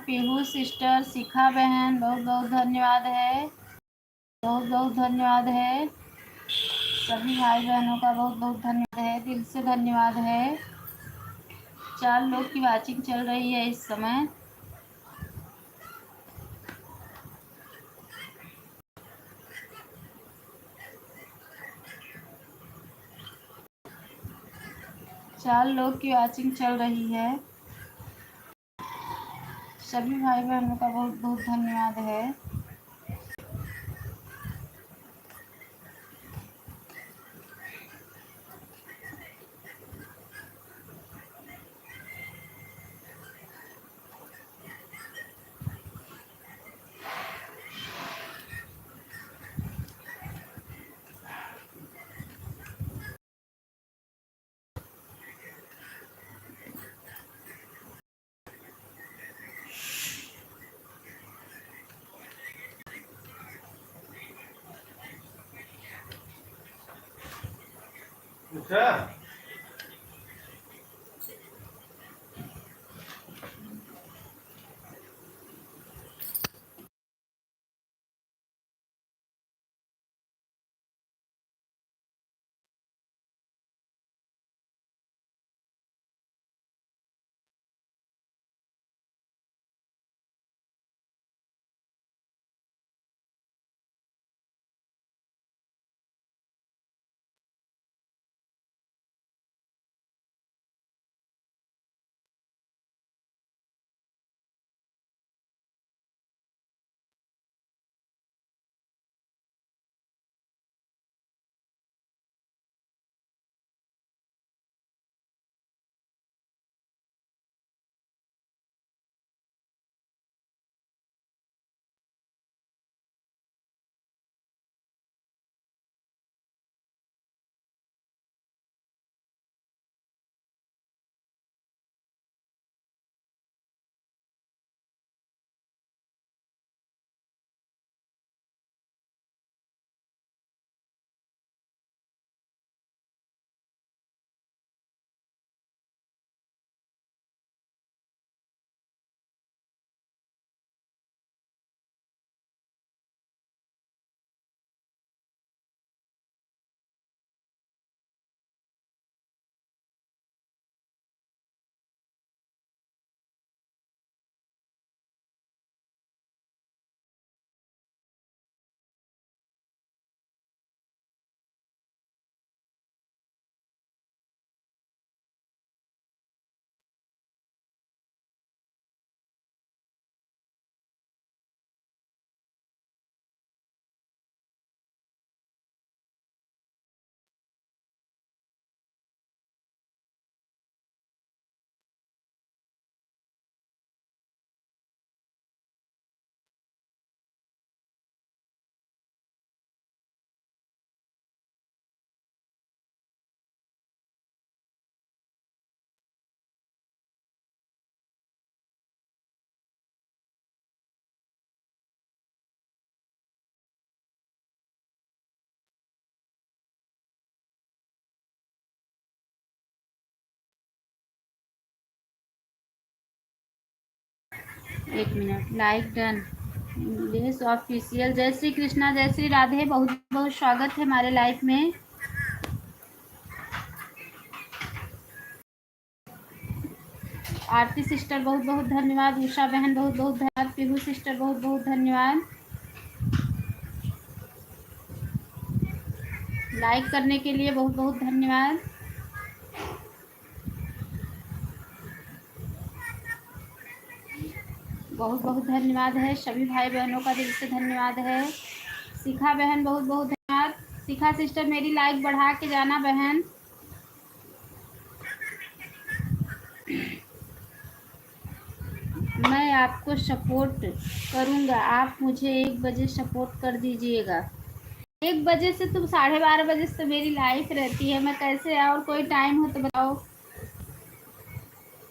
पीहू सिस्टर, शिखा बहन, बहुत बहुत धन्यवाद है, बहुत बहुत धन्यवाद है। सभी भाई बहनों का बहुत बहुत धन्यवाद है, दिल से धन्यवाद है। 4 लोग की वाचिंग चल रही है इस समय। चार लोग की वाचिंग चल रही है। सभी भाई बहनों का बहुत बहुत धन्यवाद है। अच्छा। एक minute, like done. Yes official. जय श्री कृष्णा, जय श्री राधे, बहुत बहुत स्वागत है हमारे लाइफ में। आरती सिस्टर बहुत बहुत धन्यवाद, उषा बहन बहुत बहुत धन्यवाद, पीहू सिस्टर बहुत बहुत धन्यवाद। लाइक करने के लिए बहुत बहुत धन्यवाद। बहुत बहुत धन्यवाद है, सभी भाई बहनों का दिल से धन्यवाद है। शिखा बहन बहुत बहुत धन्यवाद। शिखा सिस्टर मेरी लाइक बढ़ा के जाना बहन। मैं आपको सपोर्ट करूंगा, आप मुझे 1 बजे सपोर्ट कर दीजिएगा। 1 बजे से तुम 12:30 बजे से मेरी लाइफ रहती है, मैं कैसे, और कोई टाइम हो तो बताओ।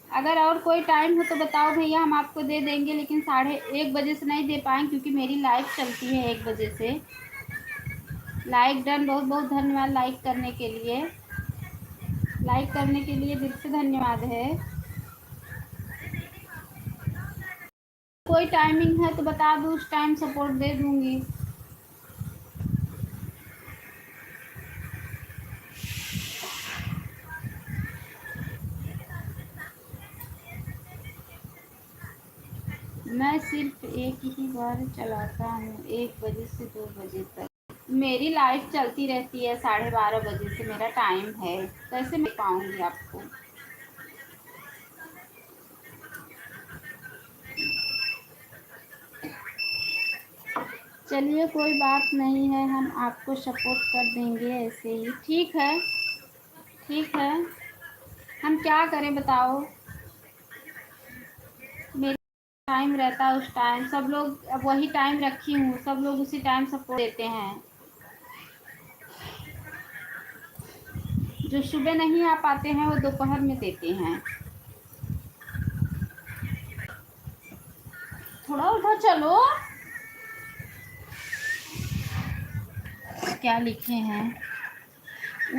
अगर और कोई टाइम हो तो बताओ भैया, हम आपको दे देंगे, लेकिन 1:30 से नहीं दे पाएंगे क्योंकि मेरी लाइफ चलती है 1 बजे से। लाइक डन, बहुत बहुत धन्यवाद लाइक करने के लिए। लाइक करने के लिए दिल से धन्यवाद है। कोई टाइमिंग है तो बता दो, उस टाइम सपोर्ट दे दूंगी। मैं सिर्फ एक ही बार चलाता हूँ, 1 बजे से 2 बजे तक। मेरी लाइफ चलती रहती है 12:30 बजे से, मेरा टाइम है, कैसे मैं पाऊंगी आपको। चलिए कोई बात नहीं है, हम आपको सपोर्ट कर देंगे ऐसे ही। ठीक है, ठीक है, हम क्या करें बताओ। मेरा टाइम रहता है उस टाइम, सब लोग अब वही टाइम रखी हूँ, सब लोग उसी टाइम सपोर्ट देते हैं। जो सुबह नहीं आ पाते हैं वो दोपहर में देते हैं। थोड़ा उधर चलो। क्या लिखे हैं,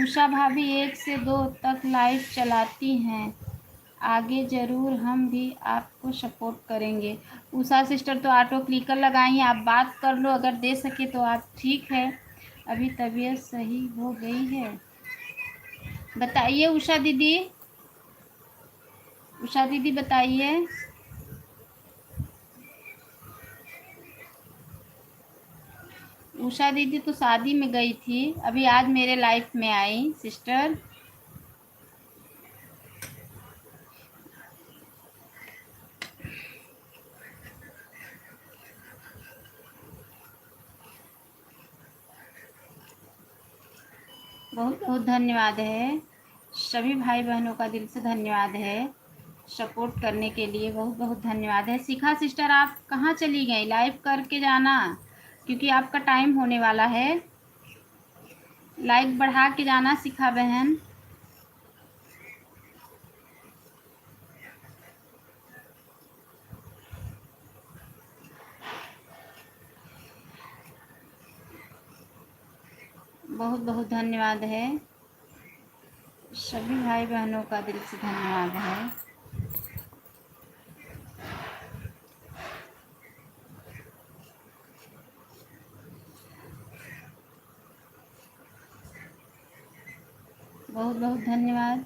उषा भाभी 1 से 2 तक लाइव चलाती हैं, आगे ज़रूर हम भी आपको सपोर्ट करेंगे। उषा सिस्टर तो ऑटो क्लिकर लगाई, आप बात कर लो, अगर दे सके तो आप। ठीक है, अभी तबीयत सही हो गई है। बताइए उषा दीदी, उषा दीदी बताइए। उषा दीदी तो शादी में गई थी, अभी आज मेरे लाइफ में आई सिस्टर। बहुत बहुत धन्यवाद है, सभी भाई बहनों का दिल से धन्यवाद है, सपोर्ट करने के लिए बहुत बहुत धन्यवाद है। शिखा सिस्टर आप कहाँ चली गई, लाइव करके जाना, क्योंकि आपका टाइम होने वाला है। लाइक बढ़ा के जाना शिखा बहन। बहुत बहुत धन्यवाद है, सभी भाई बहनों का दिल से धन्यवाद है। बहुत बहुत धन्यवाद।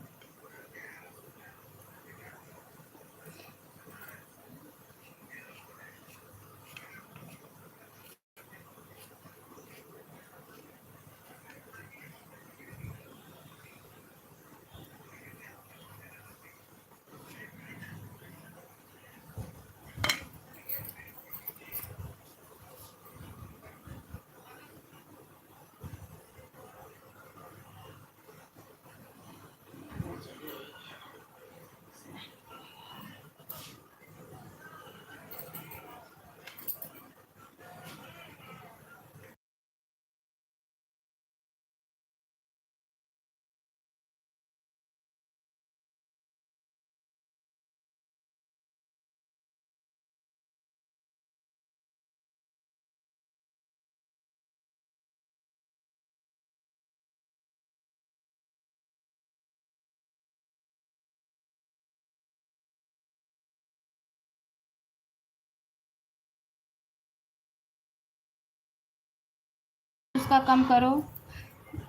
उसका कम करो।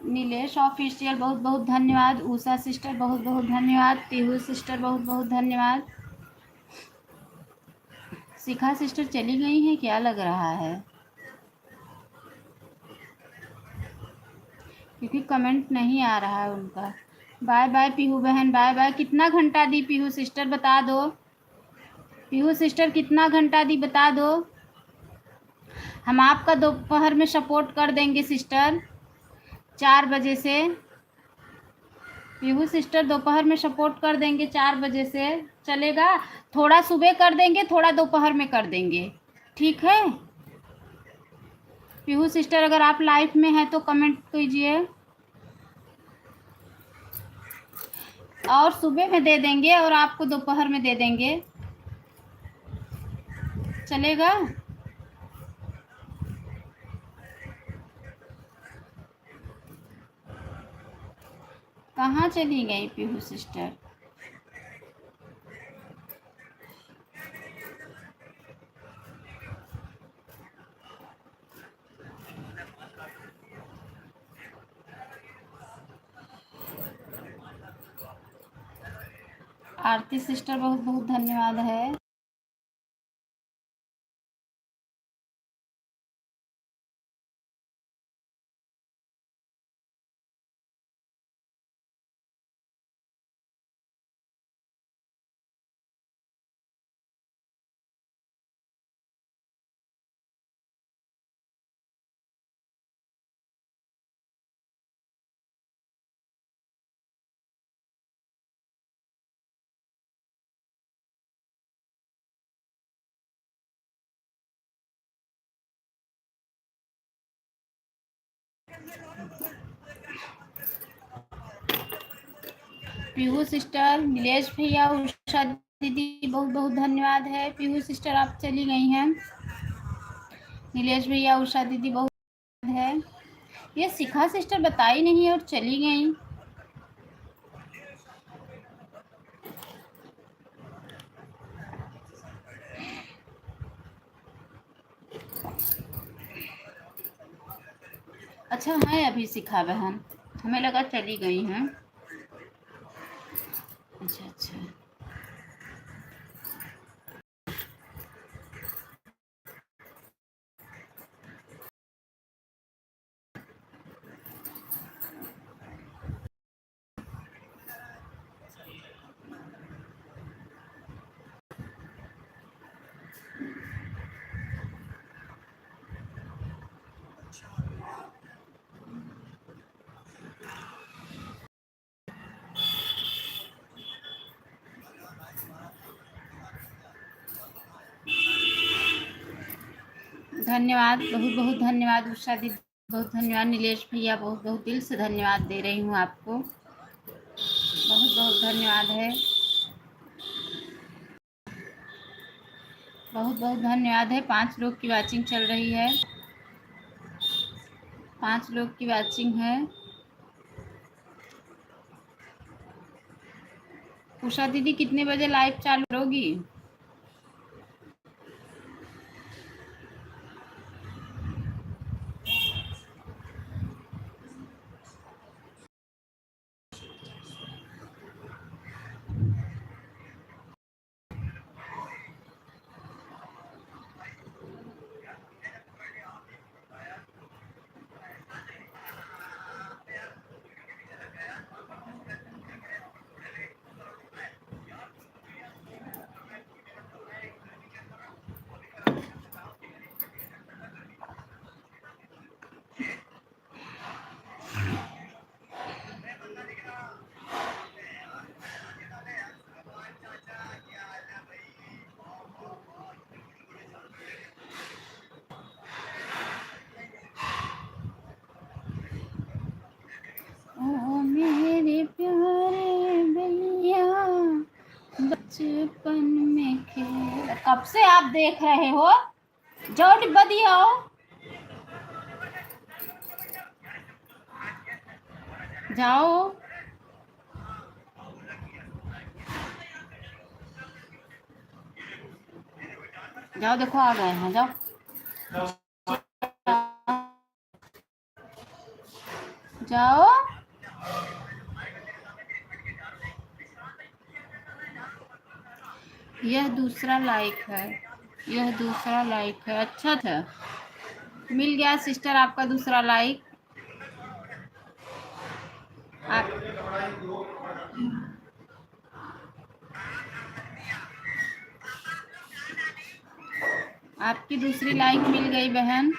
नीलेश ऑफिशियल बहुत बहुत धन्यवाद। उषा सिस्टर बहुत बहुत धन्यवाद। पीहू सिस्टर बहुत बहुत धन्यवाद। शिखा सिस्टर चली गई हैं क्या, लग रहा है, क्योंकि कमेंट नहीं आ रहा है उनका। बाय बाय पीहू बहन, बाय बाय। कितना घंटा दी पीहू सिस्टर बता दो, पीहू सिस्टर कितना घंटा दी बता दो, हम आपका दोपहर में सपोर्ट कर देंगे सिस्टर 4 बजे से। पीहू सिस्टर दोपहर में सपोर्ट कर देंगे 4 बजे से, चलेगा। थोड़ा सुबह कर देंगे, थोड़ा दोपहर में कर देंगे, ठीक है। पीहू सिस्टर अगर आप लाइव में हैं तो कमेंट कीजिए, और सुबह में दे देंगे और आपको दोपहर में दे देंगे, चलेगा। कहाँ चली गई पीहू सिस्टर। आरती सिस्टर बहुत बहुत धन्यवाद है। पीहू सिस्टर, नीलेश भैया, उषा दीदी बहुत बहुत धन्यवाद है। पीहू सिस्टर आप चली गई हैं। नीलेश भैया, उषा दीदी बहुत है। ये शिखा सिस्टर बताई नहीं और चली गई। अच्छा है अभी शिखा बहन, हमें लगा चली गई हैं। अच्छा अच्छा, धन्यवाद, बहुत बहुत धन्यवाद उषा दीदी, बहुत धन्यवाद। नीलेश भैया बहुत बहुत दिल से धन्यवाद दे रही हूँ आपको, बहुत बहुत धन्यवाद है। बहुत बहुत धन्यवाद है। 5 लोग की वॉचिंग चल रही है, 5 लोग की वॉचिंग है। उषा दीदी कितने बजे लाइव चालू करोगी? ओ मेरे प्यारे भैया, बचपन में खेल। कब से आप देख रहे हो? जाओ डिब्बा दिया आओ, जाओ जाओ, देखो आ गए हैं, जाओ जाओ। यह दूसरा लाइक है, यह दूसरा लाइक है। अच्छा था, मिल गया सिस्टर आपका दूसरा लाइक। आप आपकी दूसरी लाइक मिल गई बहन।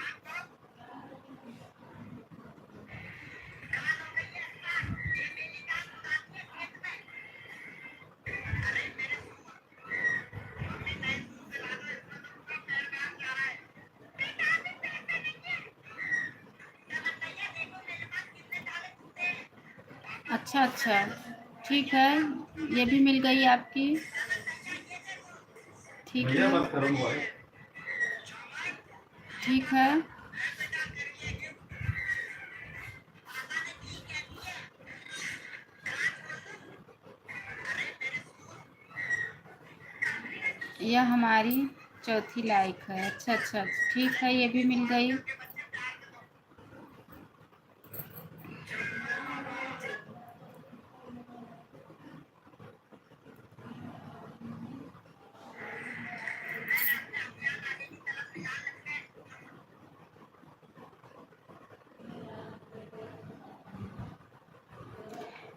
अच्छा अच्छा, ठीक है, ये भी मिल गई आपकी। ठीक है, ठीक है। यह हमारी चौथी लाइक है। अच्छा अच्छा, ठीक है, ये भी मिल गई।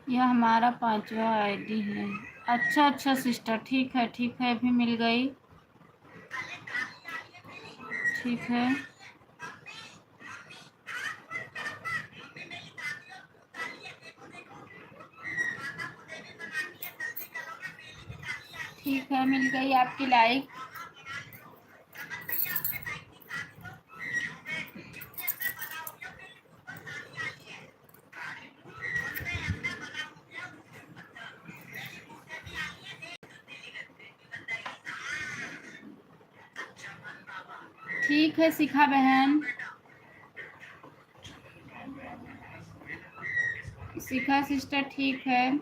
यह हमारा 5वां आईडी है। अच्छा अच्छा सिस्टर, ठीक है, अभी मिल गई। ठीक है, ठीक है, मिल गई आपकी लाइक। ठीक है शिखा बहन, शिखा सिस्टर ठीक है।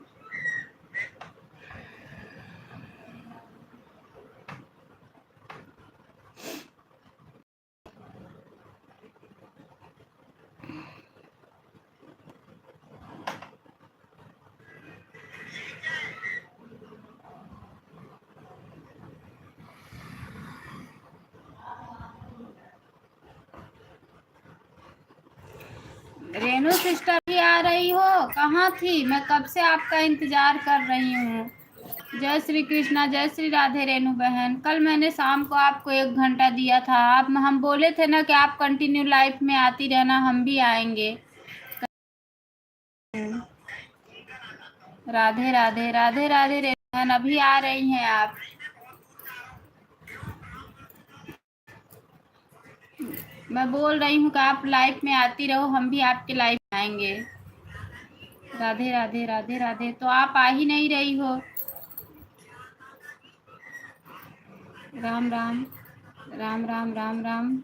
रेनू सिस्टर भी आ रही हो? कहाँ थी? मैं कब से आपका इंतजार कर रही हूँ। जय श्री कृष्णा, जय श्री राधे रेनू बहन। कल मैंने शाम को आपको 1 घंटा दिया था। आप हम बोले थे ना कि आप कंटिन्यू लाइफ में आती रहना, हम भी आएंगे। राधे राधे राधे राधे रेनू बहन, अभी आ रही हैं आप? मैं बोल रही हूँ कि आप लाइफ में आती रहो, हम भी आपके लाइफ में आएंगे। राधे राधे राधे राधे। तो आप आ ही नहीं रही हो। राम राम राम राम राम राम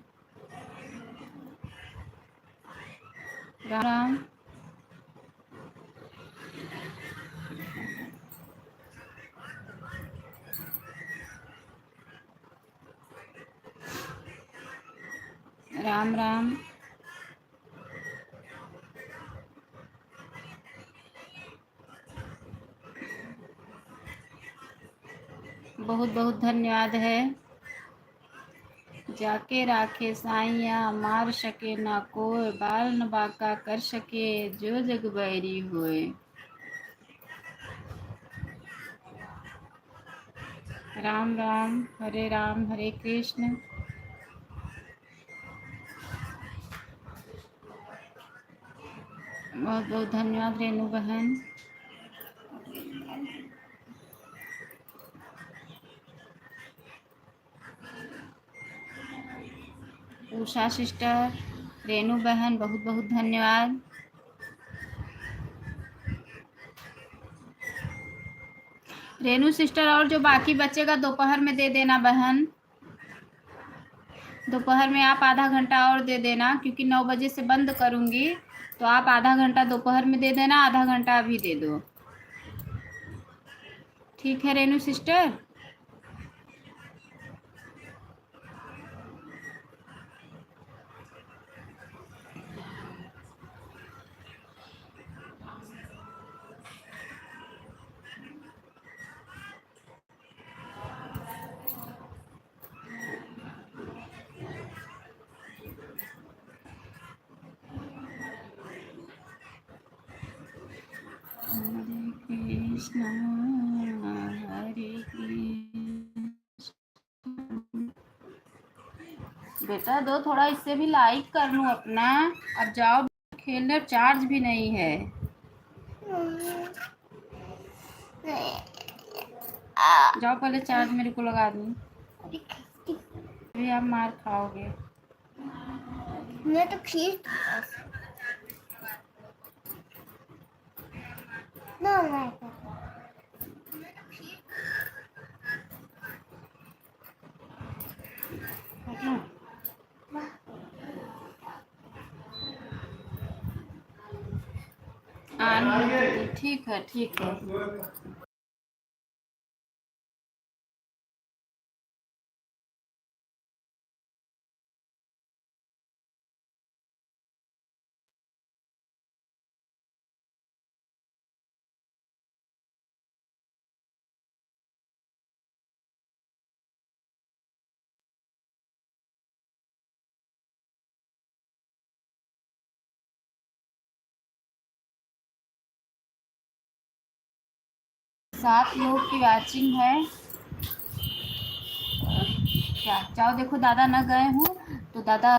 राम राम। राम राम। बहुत बहुत धन्यवाद है। जाके राखे साइया, मार सके ना कोई, बाल न बाका कर सके, जो जग बैरी होए। राम राम, हरे कृष्ण। बहुत बहुत धन्यवाद रेनू बहन। उषा सिस्टर, रेनू बहन, बहुत बहुत धन्यवाद। रेनू सिस्टर, और जो बाकी बचेगा दोपहर में दे देना बहन। दोपहर में आप आधा घंटा और दे देना, क्योंकि 9 बजे से बंद करूँगी। तो आप आधा घंटा दोपहर में दे देना, आधा घंटा अभी दे दो। ठीक है रेनू सिस्टर। कृष्ण हरे कृष्ण। बेटा दो थोड़ा, इससे भी लाइक कर लूँ अपना। अब जाओ खेलने, चार्ज भी नहीं है। जाओ पहले चार्ज मेरे को लगा दूँ, अभी आप मार खाओगे। मैं तो खीर ठीक है, ठीक है। 7 लोग की वॉचिंग है। क्या जाओ देखो, दादा न गए हूँ तो दादा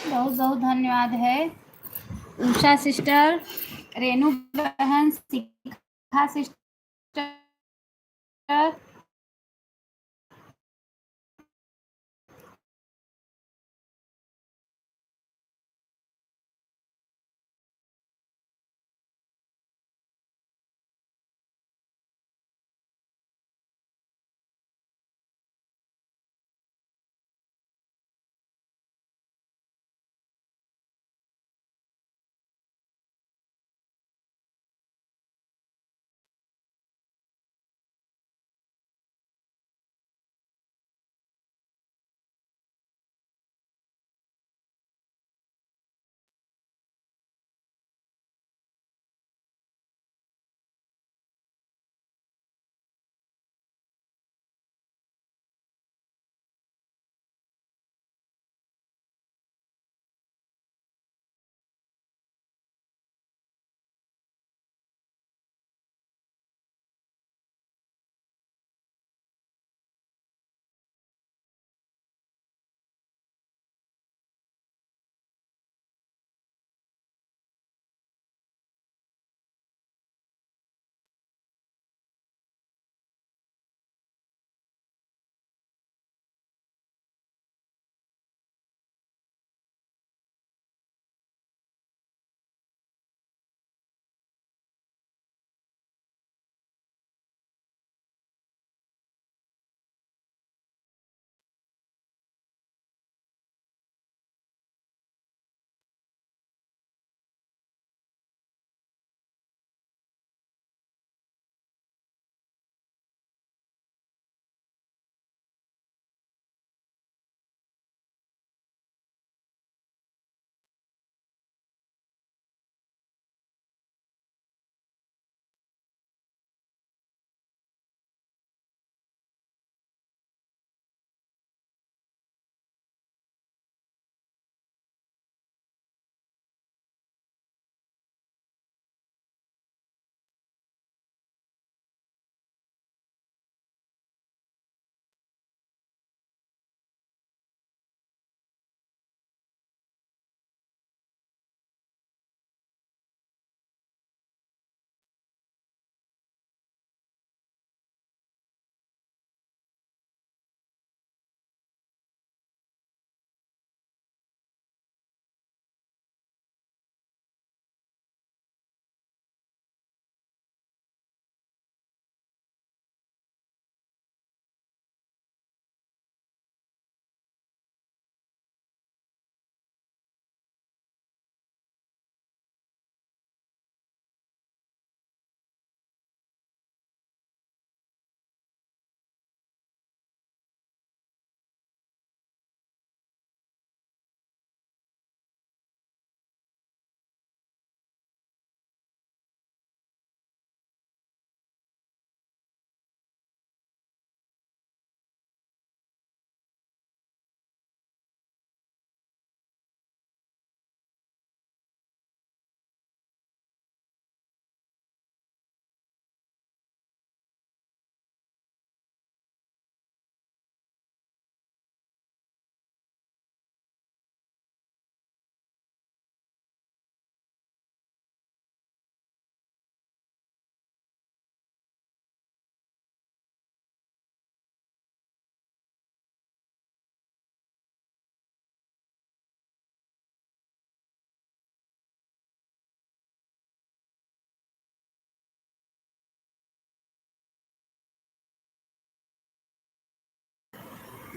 बहुत बहुत धन्यवाद है। उषा सिस्टर, रेनू बहन, शिखा सिस्टर,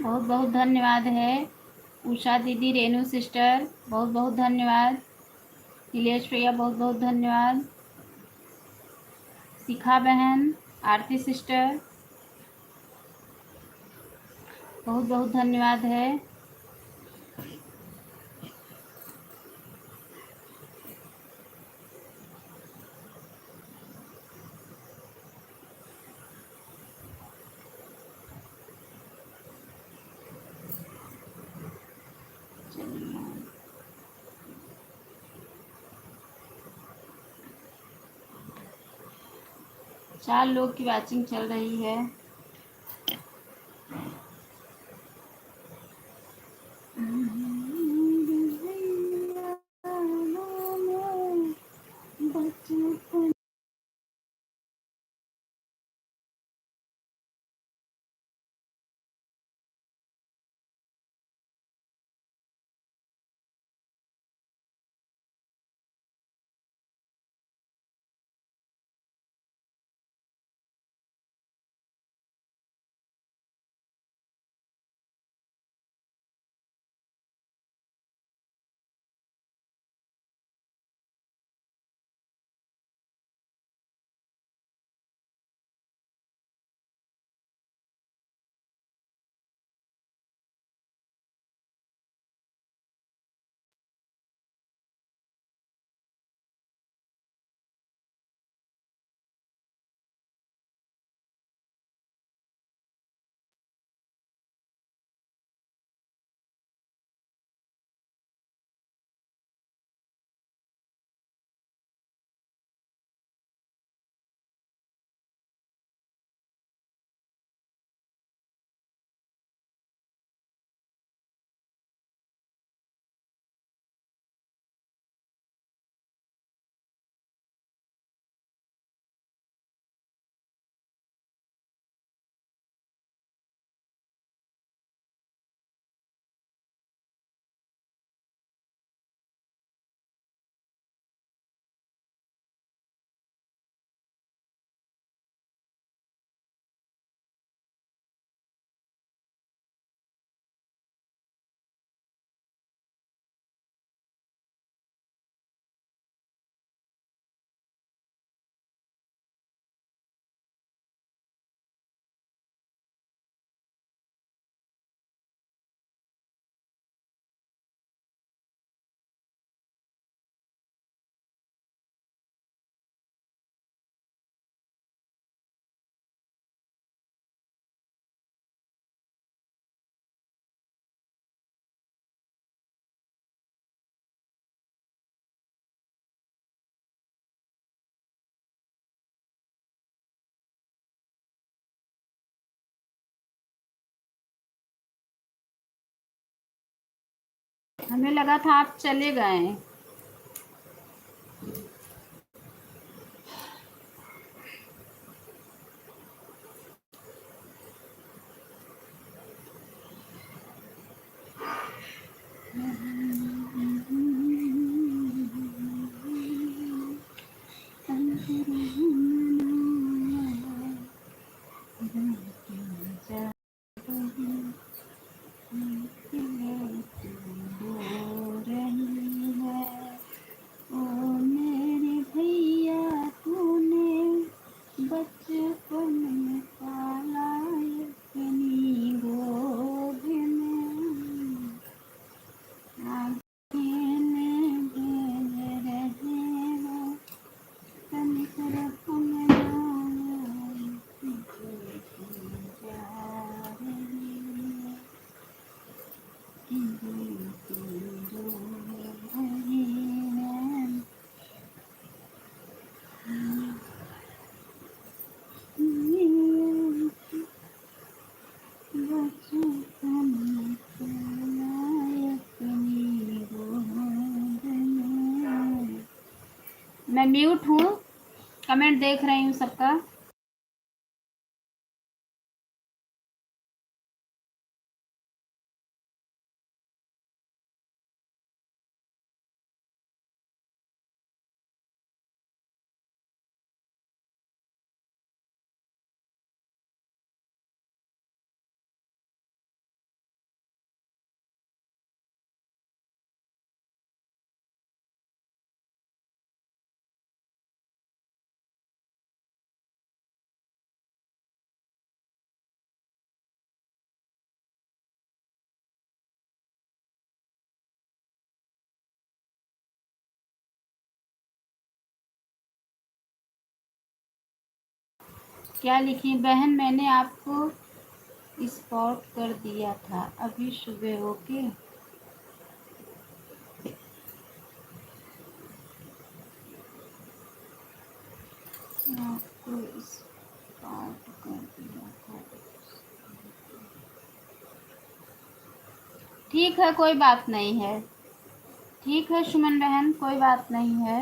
बहुत बहुत धन्यवाद है। उषा दीदी, रेनू सिस्टर, बहुत बहुत धन्यवाद। नीलेश भैया, बहुत बहुत धन्यवाद। शिखा बहन, आरती सिस्टर, बहुत बहुत धन्यवाद है। चार लोग की वॉचिंग चल रही है। हमें लगा था आप चले गए। मैं म्यूट हूँ, कमेंट देख रही हूँ सबका। क्या लिखी बहन? मैंने आपको स्पॉट कर दिया था अभी सुबह। ओके, आपको स्पॉट कर दिया था। ठीक है, कोई बात नहीं है। ठीक है सुमन बहन, कोई बात नहीं है।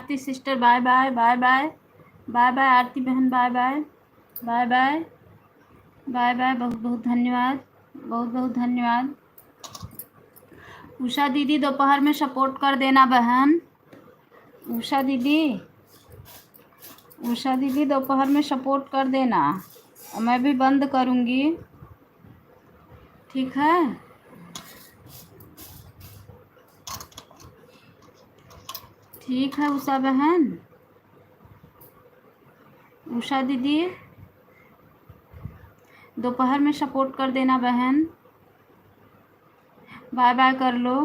Aarti sister bye bye bye bye bye bye. Aarti बहन bye bye bye bye bye bye. बहुत बहुत धन्यवाद, बहुत बहुत धन्यवाद। उषा दीदी दोपहर में सपोर्ट कर देना बहन। उषा दीदी, उषा दीदी दोपहर में सपोर्ट कर देना। मैं भी बंद करूँगी, ठीक है। ठीक है उषा बहन, उषा दीदी दोपहर में सपोर्ट कर देना बहन। बाय बाय कर लो।